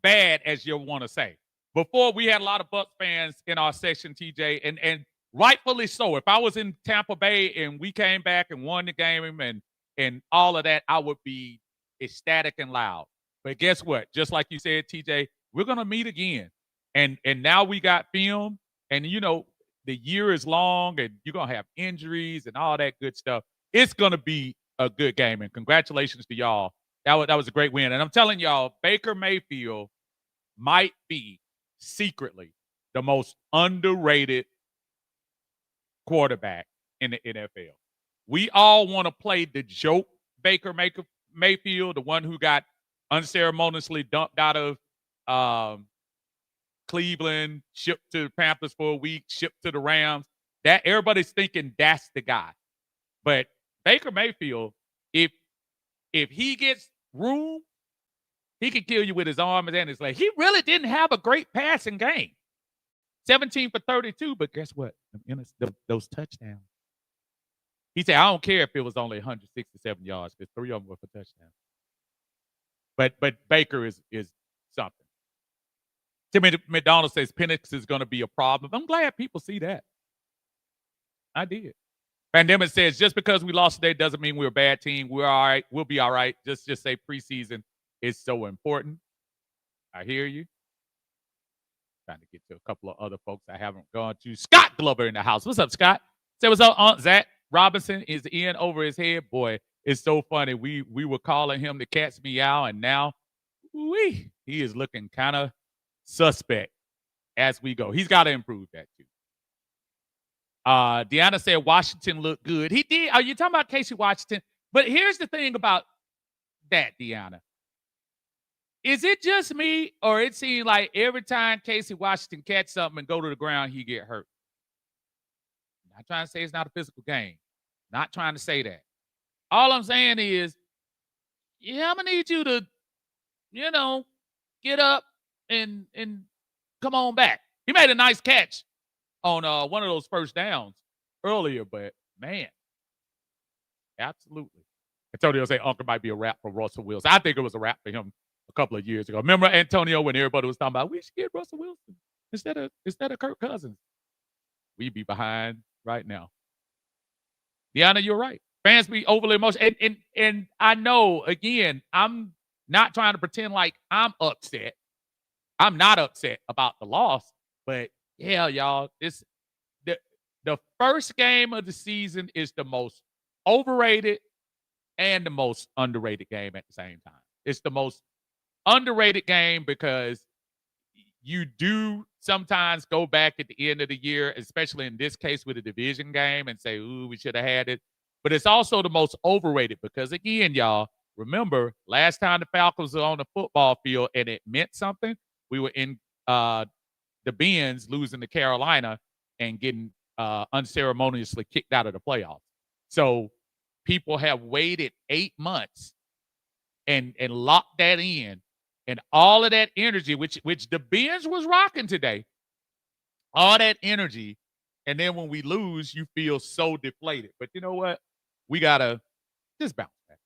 bad as you want to say. Before, we had a lot of Bucs fans in our section, TJ, and rightfully so. If I was in Tampa Bay and we came back and won the game and all of that, I would be ecstatic and loud. But guess what? Just like you said, TJ, we're gonna meet again. And now we got film, and the year is long, and you're gonna have injuries and all that good stuff. It's gonna be a good game, and congratulations to y'all. That was a great win. And I'm telling y'all, Baker Mayfield might be secretly the most underrated quarterback in the NFL. We all want to play the joke Baker Mayfield, the one who got unceremoniously dumped out of Cleveland, shipped to the Panthers for a week, shipped to the Rams. That everybody's thinking that's the guy. But Baker Mayfield, if he gets room, he can kill you with his arms and his legs. He really didn't have a great passing game. 17 for 32, but guess what? Those touchdowns. He said, I don't care if it was only 167 yards, because 3 of them were for touchdowns. But Baker is something. Timmy McDonald says Penix is going to be a problem. I'm glad people see that. I did. Pandemic says, just because we lost today doesn't mean we're a bad team. We're all right. We'll be all right. Just say preseason is so important. I hear you. Trying to get to a couple of other folks I haven't gone to. Scott Glover in the house. What's up, Scott? Say what's up, Aunt Zach Robinson is in over his head. Boy, it's so funny. We were calling him the cat's meow, and now he is looking kind of suspect as we go. He's got to improve that too. Deanna said Washington looked good. He did. Are you talking about Casey Washington? But here's the thing about that, Deanna. Is it just me, or it seems like every time Casey Washington catch something and go to the ground, he get hurt? I'm not trying to say it's not a physical game. Not trying to say that. All I'm saying is, I'm gonna need you to, get up and come on back. He made a nice catch on one of those first downs earlier, but man, absolutely. Antonio say Uncle might be a wrap for Russell Wilson. I think it was a wrap for him a couple of years ago. Remember, Antonio, when everybody was talking about we should get Russell Wilson instead of Kirk Cousins? We'd be behind right now. Deanna, you're right. Fans be overly emotional. And I know, again, I'm not trying to pretend like I'm upset. I'm not upset about the loss, but yeah, y'all, the first game of the season is the most overrated and the most underrated game at the same time. It's the most underrated game because you do sometimes go back at the end of the year, especially in this case with a division game, and say, ooh, we should have had it. But it's also the most overrated because, again, y'all, remember last time the Falcons were on the football field and it meant something, we were in the Benz losing to Carolina and getting unceremoniously kicked out of the playoffs. So people have waited 8 months and locked that in. And all of that energy, which the Benz was rocking today, all that energy, and then when we lose, you feel so deflated. But you know what? We got to just bounce back.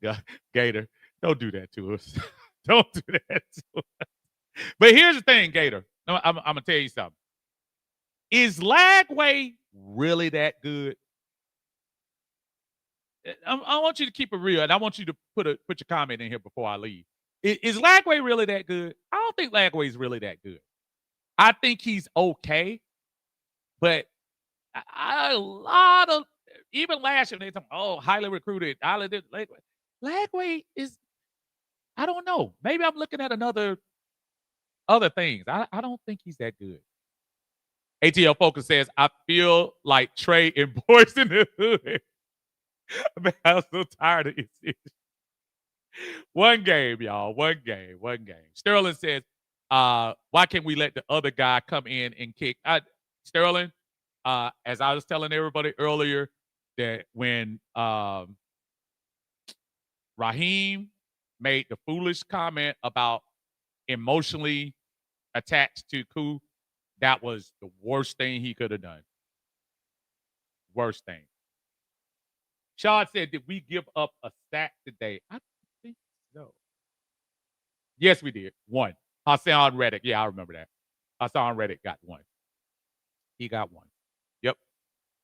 Yeah, Gator, don't do that to us. Don't do that to us. But here's the thing, Gator. I'm going to tell you something. Is Lagway really that good? I want you to keep it real, and I want you to put your comment in here before I leave. Is Lagway really that good? I don't think Lagway is really that good. I think he's okay, but a lot of, even last year, they talking, highly recruited. Lagway is, I don't know. Maybe I'm looking at other things. I don't think he's that good. ATL Focus says, I feel like Trey in Boys in the Hood. Man, I'm so tired of it. One game, y'all. One game. Sterling says, why can't we let the other guy come in and kick? Sterling, as I was telling everybody earlier, that when Raheem made the foolish comment about emotionally attached to Koo, that was the worst thing he could have done. Worst thing. Sean said, did we give up a sack today? I don't think so. Yes, we did. One. Hassan Reddick. Yeah, I remember that. Hassan Reddick got one. He got one. Yep.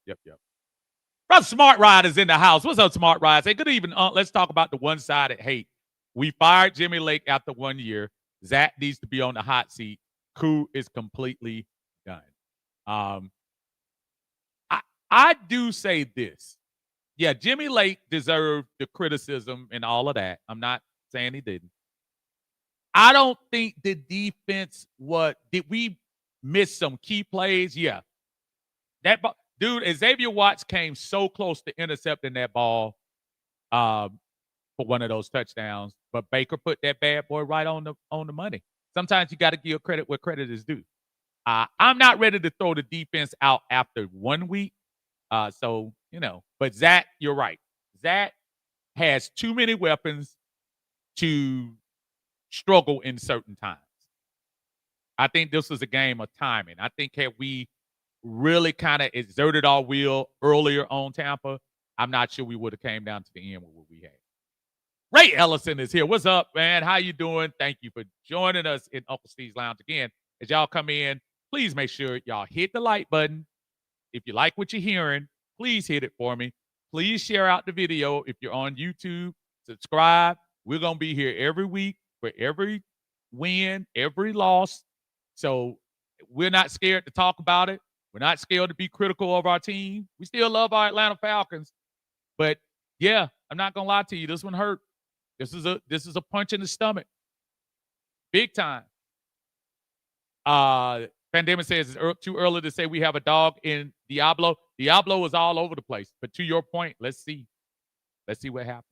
Yep. Brother Smart Ride is in the house. What's up, Smart Ride? Say good evening. Let's talk about the one-sided hate. We fired Jimmy Lake after 1 year. Zach needs to be on the hot seat. Coup is completely done. I do say this. Yeah, Jimmy Lake deserved the criticism and all of that. I'm not saying he didn't. I don't think the defense did we miss some key plays? Yeah. That dude, Xavier Watts came so close to intercepting that ball for one of those touchdowns, but Baker put that bad boy right on the money. Sometimes you got to give credit where credit is due. I'm not ready to throw the defense out after 1 week. So, but Zach, you're right. Zach has too many weapons to struggle in certain times. I think this was a game of timing. I think had we really kind of exerted our will earlier on Tampa, I'm not sure we would have came down to the end with what we had. Ray Ellison is here. What's up, man? How you doing? Thank you for joining us in Uncle Steve's Lounge again. As y'all come in, please make sure y'all hit the like button. If you like what you're hearing, please hit it for me. Please share out the video. If you're on YouTube, subscribe. We're going to be here every week for every win, every loss. So we're not scared to talk about it. We're not scared to be critical of our team. We still love our Atlanta Falcons. But, yeah, I'm not going to lie to you. This one hurt. This is a punch in the stomach. Big time. Pandemic says it's too early to say we have a dog in Diablo. Diablo is all over the place. But to your point, let's see. Let's see what happens.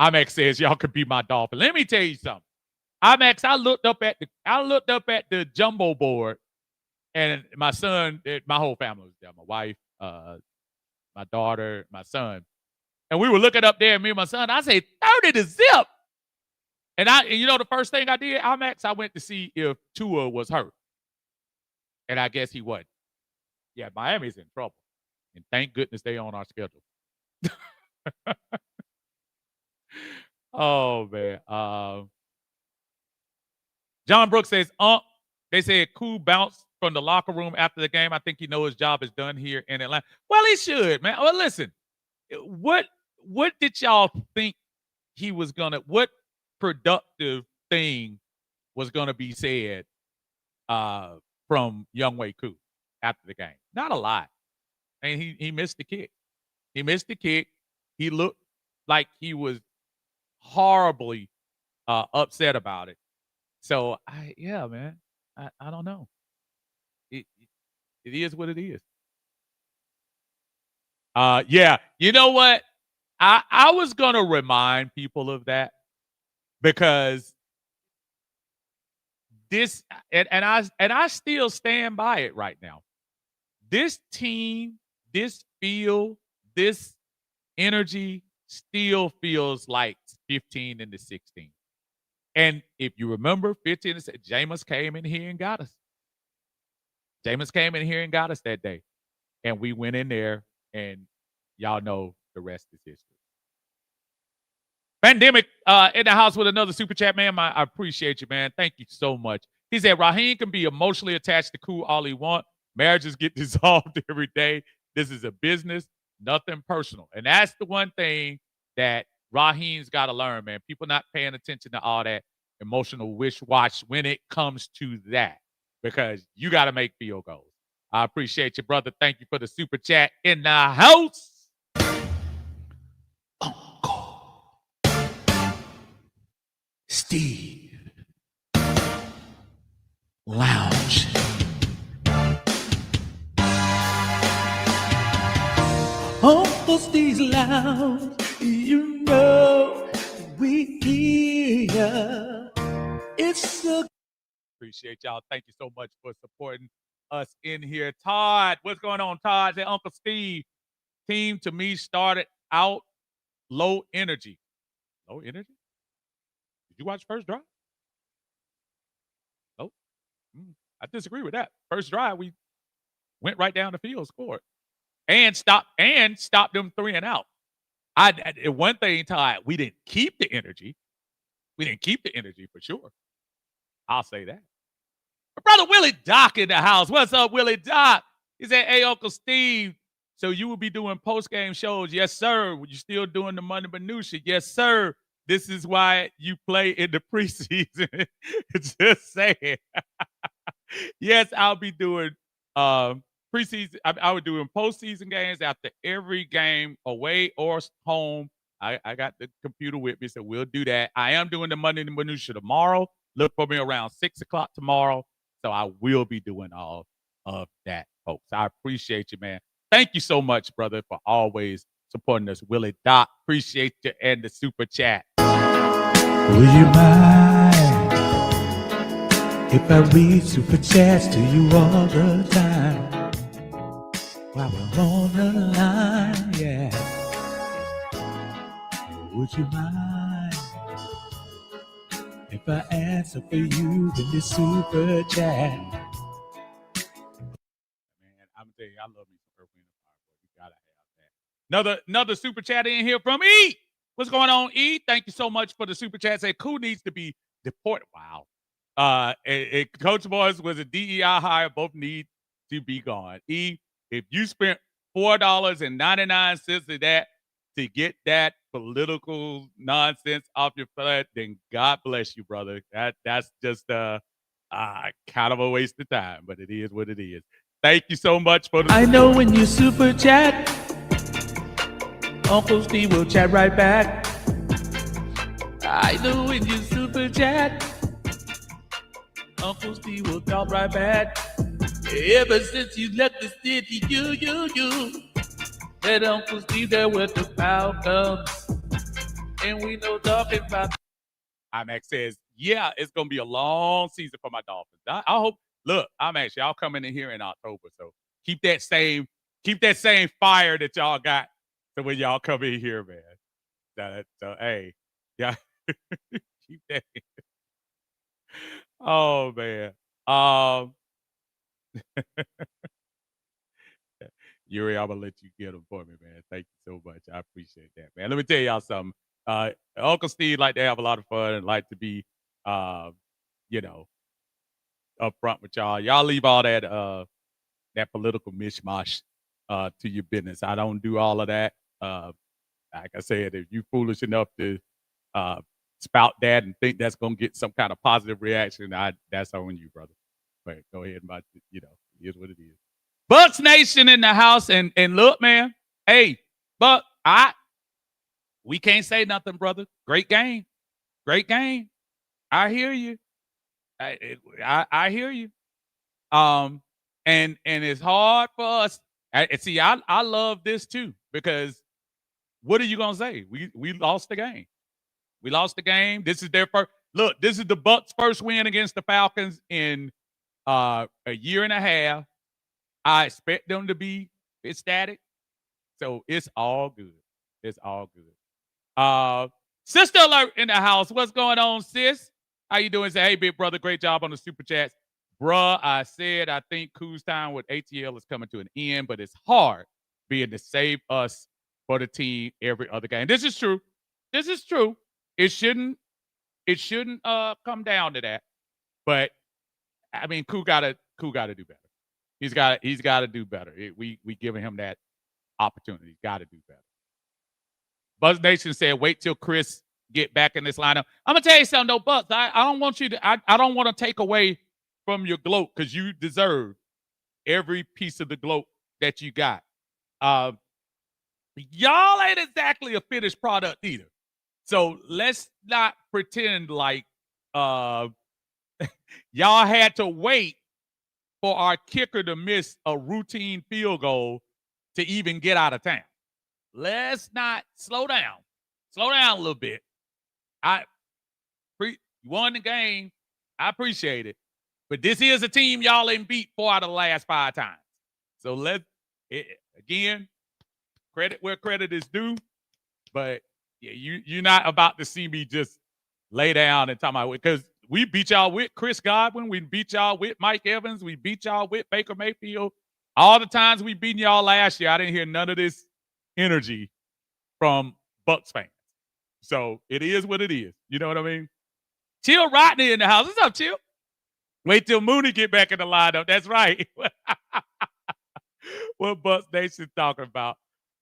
IMAX says y'all could be my Dolphin. Let me tell you something. IMAX, I looked up at the jumbo board, and my son, my whole family was there. My wife, my daughter, my son. And we were looking up there, me and my son. I said, 30 to zip. And the first thing I did, IMAX, I went to see if Tua was hurt. And I guess he wasn't. Yeah, Miami's in trouble. And thank goodness they on our schedule. Oh, man. John Brooks says, they said Coup bounced from the locker room after the game. I think he knows his job is done here in Atlanta. Well, he should, man. Well, listen, what did y'all think he was going to, what productive thing was going to be said from Younghoe Koo after the game? Not a lot. I mean, he missed the kick. He missed the kick. He looked like he was horribly upset about it. So, man, I don't know. It is what it is. Yeah, you know what? I was going to remind people of that because this, and I still stand by it right now. This team, this field, this energy still feels like 15 into 16. And if you remember, 15 and 16, Jameis came in here and got us. Jameis came in here and got us that day. And we went in there, and y'all know the rest is history. Pandemic in the house with another super chat, man. I appreciate you, man. Thank you so much. He said, Raheem can be emotionally attached to Coup all he wants. Marriages get dissolved every day. This is a business, nothing personal. And that's the one thing that Raheem's got to learn, man. People not paying attention to all that emotional wish-wash when it comes to that because you got to make field goals. I appreciate you, brother. Thank you for the super chat in the house. Uncle Steve Lounge. Uncle Steve's Lounge, you know we here. It's a appreciate y'all. Thank you so much for supporting us in here. Todd, what's going on, Todd? Say, Uncle Steve, team to me started out low energy. Low energy? Did you watch first drive? Nope. I disagree with that. First drive, we went right down the field, scored. And stopped them 3 and out. One thing, Todd, we didn't keep the energy. We didn't keep the energy for sure. I'll say that. My brother Willie Doc in the house. What's up, Willie Doc? He said, hey, Uncle Steve, so you will be doing post-game shows? Yes, sir. You still doing the Monday Minutia? Yes, sir. This is why you play in the preseason. Just saying. Yes, I'll be doing preseason. I would doing postseason games after every game, away or home. I got the computer with me, so we'll do that. I am doing the Monday Minutia tomorrow. Look for me around 6 o'clock tomorrow. So I will be doing all of that, folks. I appreciate you, man. Thank you so much, brother, for always supporting us. Willie Doc, appreciate you and the super chat. Would you mind if I read super chats to you all the time while we're on the line? Yeah. Would you mind if I answer for you in this super chat? Man, I'm gonna tell you, I love me some Earth, Wind, and Fire. Boy. You gotta have that. Another super chat in here from E. What's going on, E? Thank you so much for the super chat. Say, Koo needs to be deported. Wow. Coach Boys was a DEI hire. Both need to be gone. E, if you spent $4.99 of that to get that political nonsense off your plate, then God bless you, brother. That's just kind of a waste of time, but it is what it is. Thank you so much for the. I know when you super chat, Uncle Steve will chat right back. I know when you super chat, Uncle Steve will talk right back. Ever since you left the city, you, that Uncle Steve there with the Falcons. And we know talking about. IMAX says, yeah, it's going to be a long season for my Dolphins. I hope, look, IMAX, y'all coming in here in October. So keep that same fire that y'all got. So when y'all come in here, man. So hey, yeah, keep that. Oh, man. Yuri, I'm going to let you get them for me, man. Thank you so much. I appreciate that, man. Let me tell y'all something. Uncle Steve like to have a lot of fun and like to be, up front with y'all. Y'all leave all that political mishmash to your business. I don't do all of that. Like I said, if you foolish enough to spout that and think that's going to get some kind of positive reaction, that's on you, brother. But go ahead and it is what it is. Bucs Nation in the house, and look, man. Hey, Buck, we can't say nothing, brother. Great game. I hear you. I hear you. And it's hard for us. See, I love this too, because what are you gonna say? We lost the game. We lost the game. This is their first. Look, this is the Bucs' first win against the Falcons in a year and a half. I expect them to be ecstatic. So it's all good. It's all good. Sister Alert in the house. What's going on, sis? How you doing? Say, hey, big brother, great job on the super chats. Bruh, I said I think Coos time with ATL is coming to an end, but it's hard being to save us for the team every other game. This is true. It shouldn't come down to that. But I mean, Koo gotta do better. He's got to do better. We giving him that opportunity. He's got to do better. Buzz Nation said, wait till Chris get back in this lineup. I'm gonna tell you something though, Bucks. I don't want you to. I don't want to take away from your gloat, because you deserve every piece of the gloat that you got. Y'all ain't exactly a finished product either. So let's not pretend like y'all had to wait for our kicker to miss a routine field goal to even get out of town. Let's not slow down. Slow down a little bit. You won the game. I appreciate it. But this is a team y'all ain't beat 4 out of the last 5 times. So again, credit where credit is due. But yeah, you're not about to see me just lay down and talk about it, because we beat y'all with Chris Godwin. We beat y'all with Mike Evans. We beat y'all with Baker Mayfield. All the times we beat y'all last year, I didn't hear none of this energy from Bucs fans. So it is what it is. You know what I mean? Chill Rodney in the house. What's up, Chill? Wait till Mooney get back in the lineup. That's right. What Bucs Nation talking about?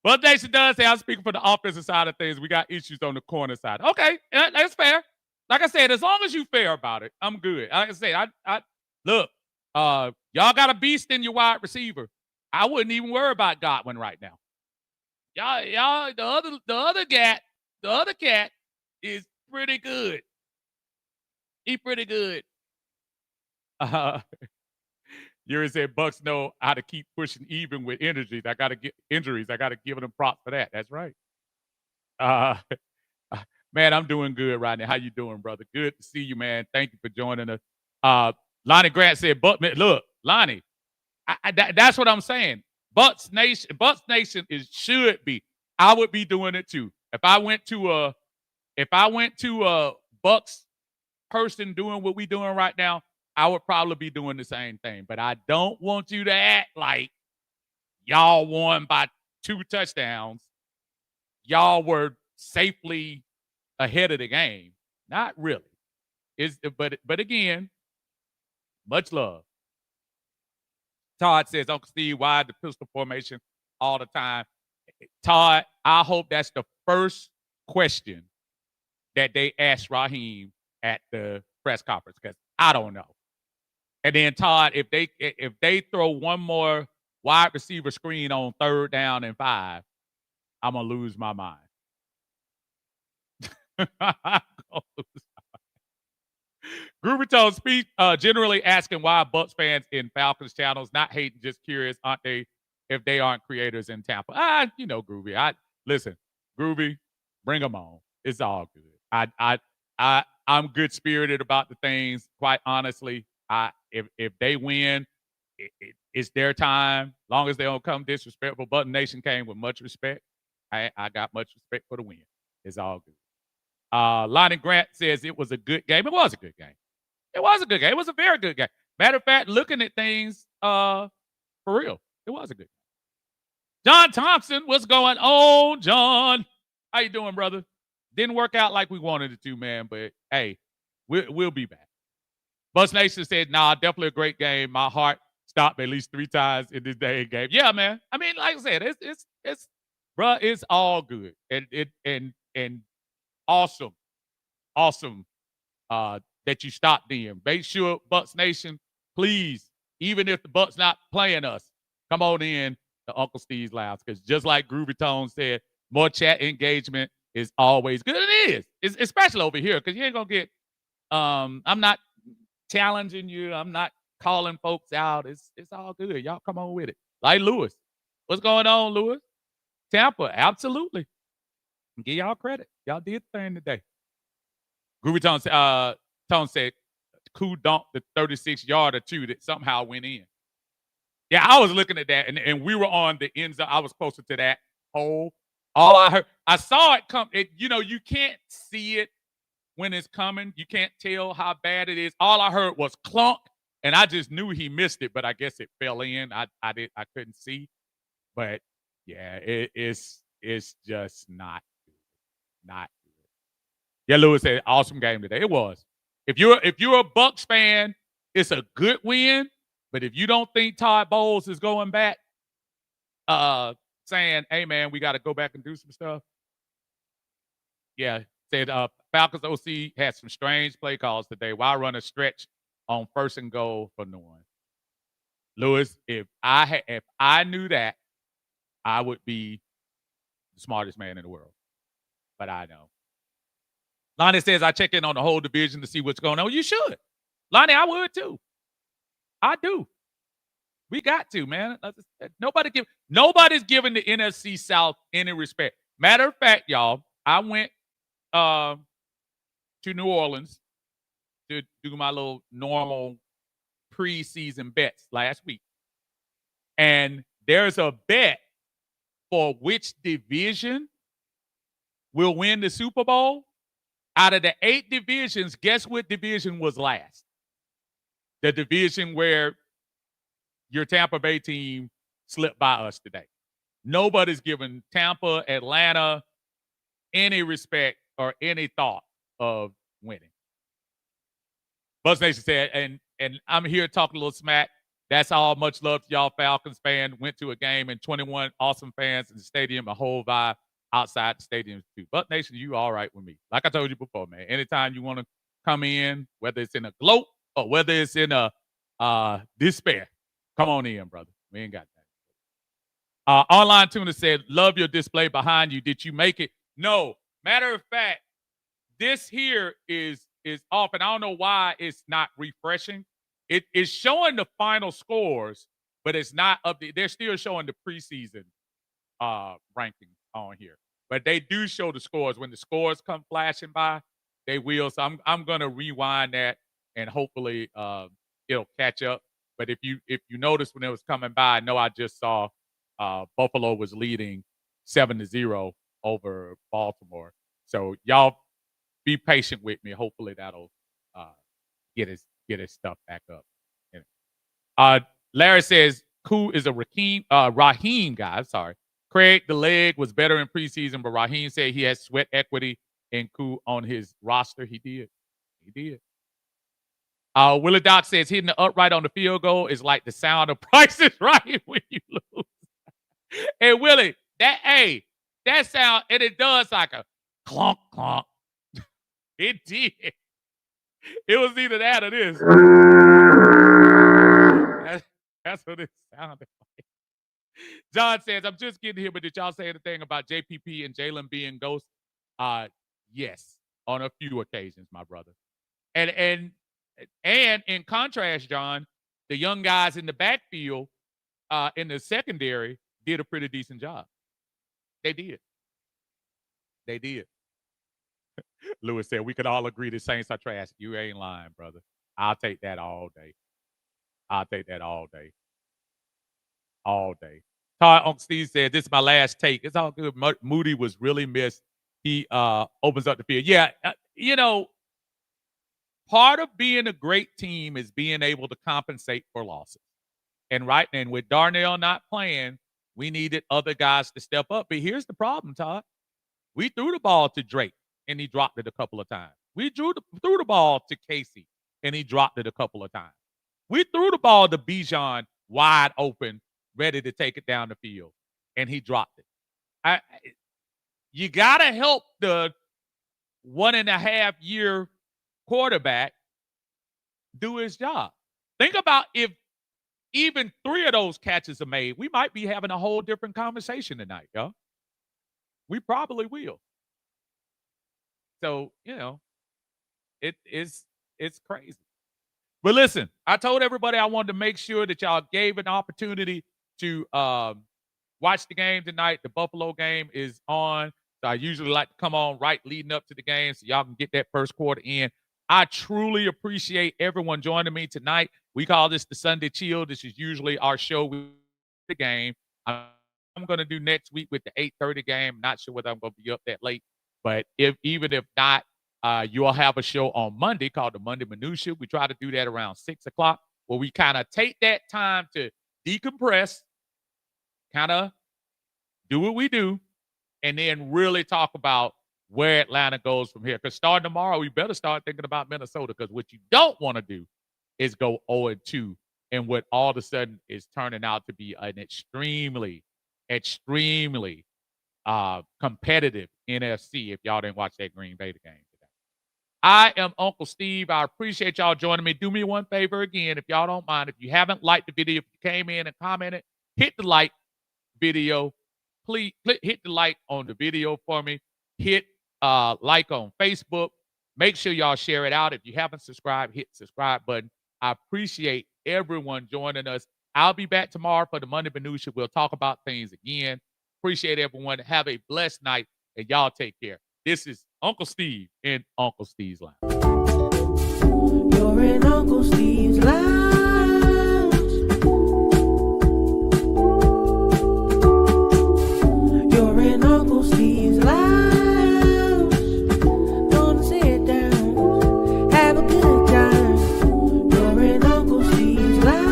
Bucs Nation does say I'm speaking for the offensive side of things. We got issues on the corner side. Okay, that's fair. Like I said, as long as you fair about it, I'm good. Like I said, I look, y'all got a beast in your wide receiver. I wouldn't even worry about Godwin right now. Y'all, the other cat is pretty good. He pretty good. Yuri said Bucs know how to keep pushing even with injuries. I gotta give them props for that. That's right. Man, I'm doing good right now. How you doing, brother? Good to see you, man. Thank you for joining us. Lonnie Grant said, look, Lonnie, that's what I'm saying. Bucs Nation should be. I would be doing it too. If I went to a Bucs person doing what we doing right now, I would probably be doing the same thing. But I don't want you to act like y'all won by 2 touchdowns. Y'all were safely ahead of the game. Not really. But again, much love. Todd says, Uncle Steve, why the pistol formation all the time? Todd, I hope that's the first question that they ask Raheem at the press conference, because I don't know. And then Todd, if they throw one more wide receiver screen on 3rd down and 5, I'm gonna lose my mind. Groovy Tone speak generally asking why Bucs fans in Falcons channels, not hating, just curious, aren't they, if they aren't creators in Tampa? Groovy. Listen, Groovy, bring them on. It's all good. I'm good spirited about the things. Quite honestly, if they win, it's their time. Long as they don't come disrespectful. Button Nation came with much respect. I got much respect for the win. It's all good. Lonnie Grant says it was a good game. It was a good game. It was a good game. It was a very good game. Matter of fact, looking at things for real, it was a good game. John Thompson, what's going on, John? How you doing, brother? Didn't work out like we wanted it to, man, but hey, we'll be back. Bus Nation said, nah, definitely a great game. My heart stopped at least 3 times in this day game. Yeah, man. I mean, like I said, it's bruh, it's all good. And awesome that you stopped in. Make sure, Bucs Nation, please, even if the Bucs not playing us, come on in to Uncle Steve's Lounge, because just like Groovy Tone said, more chat engagement is always good. It is. It's especially over here, because you ain't gonna get I'm not challenging you. I'm not calling folks out. It's all good. Y'all come on with it. Like Lewis. What's going on, Lewis? Tampa, absolutely. Give y'all credit. Y'all did the thing today. Groovy Tone said, Koo dunked the 36-yarder too that somehow went in. Yeah, I was looking at that, and we were on the end zone. I was closer to that hole. All I heard, I saw it come. You can't see it when it's coming. You can't tell how bad it is. All I heard was clunk, and I just knew he missed it, but I guess it fell in. I couldn't see. But yeah, it's just not good. Not good. Yeah, Lewis said awesome game today. It was. If you're a Bucs fan, it's a good win. But if you don't think Todd Bowles is going back, saying, hey man, we got to go back and do some stuff. Yeah, said Falcons OC had some strange play calls today. Why run a stretch on 1st and goal for no one? Lewis, if I knew that, I would be the smartest man in the world. But I know. Lonnie says, I check in on the whole division to see what's going on. You should. Lonnie, I would too. I do. We got to, man. Nobody's giving the NFC South any respect. Matter of fact, y'all, I went to New Orleans to do my little normal preseason bets last week. And there's a bet for which division will win the Super Bowl. Out of the 8 divisions, guess what division was last? The division where your Tampa Bay team slipped by us today. Nobody's giving Tampa, Atlanta any respect or any thought of winning. Bucs Nation said, and I'm here talking a little smack. That's all. Much love to y'all Falcons fan. Went to a game and 21 awesome fans in the stadium, a whole vibe outside the stadium too. Bucs Nation, you all right with me. Like I told you before, man. Anytime you want to come in, whether it's in a gloat or whether it's in a despair, come on in, brother. We ain't got that. Online Tuner said, love your display behind you. Did you make it? No. Matter of fact, this here is off, and I don't know why it's not refreshing. It is showing the final scores, but it's not up. They're still showing the preseason rankings on here, but they do show the scores. When the scores come flashing by, they will. So I'm gonna rewind that, and hopefully it'll catch up. But if you notice when it was coming by, I know I just saw Buffalo was leading 7-0 over Baltimore. So y'all be patient with me. Hopefully that'll get his stuff back up. Larry says Koo is a Raheem guy. Sorry. Craig, the leg was better in preseason, but Raheem said he has sweat equity in Koo on his roster. He did. Willie Doc says hitting the upright on the field goal is like the sound of Price is Right when you lose. Hey, Willie, that sound, and it does like a clunk, clunk. It did. It was either that or this. That's what it sounded like. John says, I'm just getting here, but did y'all say anything about JPP and Jalen being ghosts? Yes, on a few occasions, my brother. And in contrast, John, the young guys in the backfield, in the secondary, did a pretty decent job. They did. Lewis said, we could all agree the Saints are trash. You ain't lying, brother. I'll take that all day. Todd Uncle Steve said, this is my last take. It's all good. Moody was really missed. He opens up the field. Yeah, part of being a great team is being able to compensate for losses. And with Darnell not playing, we needed other guys to step up. But here's the problem, Todd. We threw the ball to Drake, and he dropped it a couple of times. We threw the ball to Casey, and he dropped it a couple of times. We threw the ball to Bijan wide open, ready to take it down the field, and he dropped it. You got to help the 1.5-year quarterback do his job. Think about if even 3 of those catches are made, we might be having a whole different conversation tonight, y'all. We probably will. So, it's crazy. But listen, I told everybody I wanted to make sure that y'all gave an opportunity to watch the game tonight. The Buffalo game is on. So I usually like to come on right leading up to the game so y'all can get that first quarter in. I truly appreciate everyone joining me tonight. We call this the Sunday Chill. This is usually our show with the game. I'm going to do next week with the 8:30 game. Not sure whether I'm going to be up that late. But even if not, you'll have a show on Monday called the Monday Minutia. We try to do that around 6 o'clock where we kind of take that time to decompress, kind of do what we do, and then really talk about where Atlanta goes from here. Because starting tomorrow, we better start thinking about Minnesota, because what you don't want to do is go 0-2 and what all of a sudden is turning out to be an extremely competitive NFC if y'all didn't watch that Green Bay game today. I am Uncle Steve. I appreciate y'all joining me. Do me one favor again, if y'all don't mind. If you haven't liked the video, if you came in and commented, hit the like video. Please hit the like on the video for me. Hit like on Facebook. Make sure y'all share it out. If you haven't subscribed, hit the subscribe button. I appreciate everyone joining us. I'll be back tomorrow for the Monday Minutia. We'll talk about things again. Appreciate everyone. Have a blessed night, and y'all take care. This is Uncle Steve in Uncle Steve's Lounge. You're in Uncle Steve's Lounge. You're in Uncle Steve's Lounge. Gonna sit down, have a good time. You're in Uncle Steve's Lounge.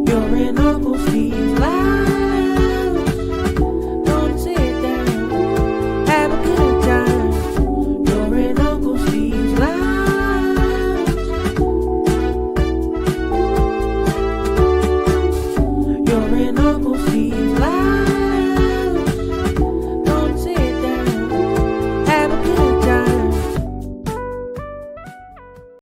You're in Uncle Steve's Lounge. Gonna sit down, have a good Uncle Steve.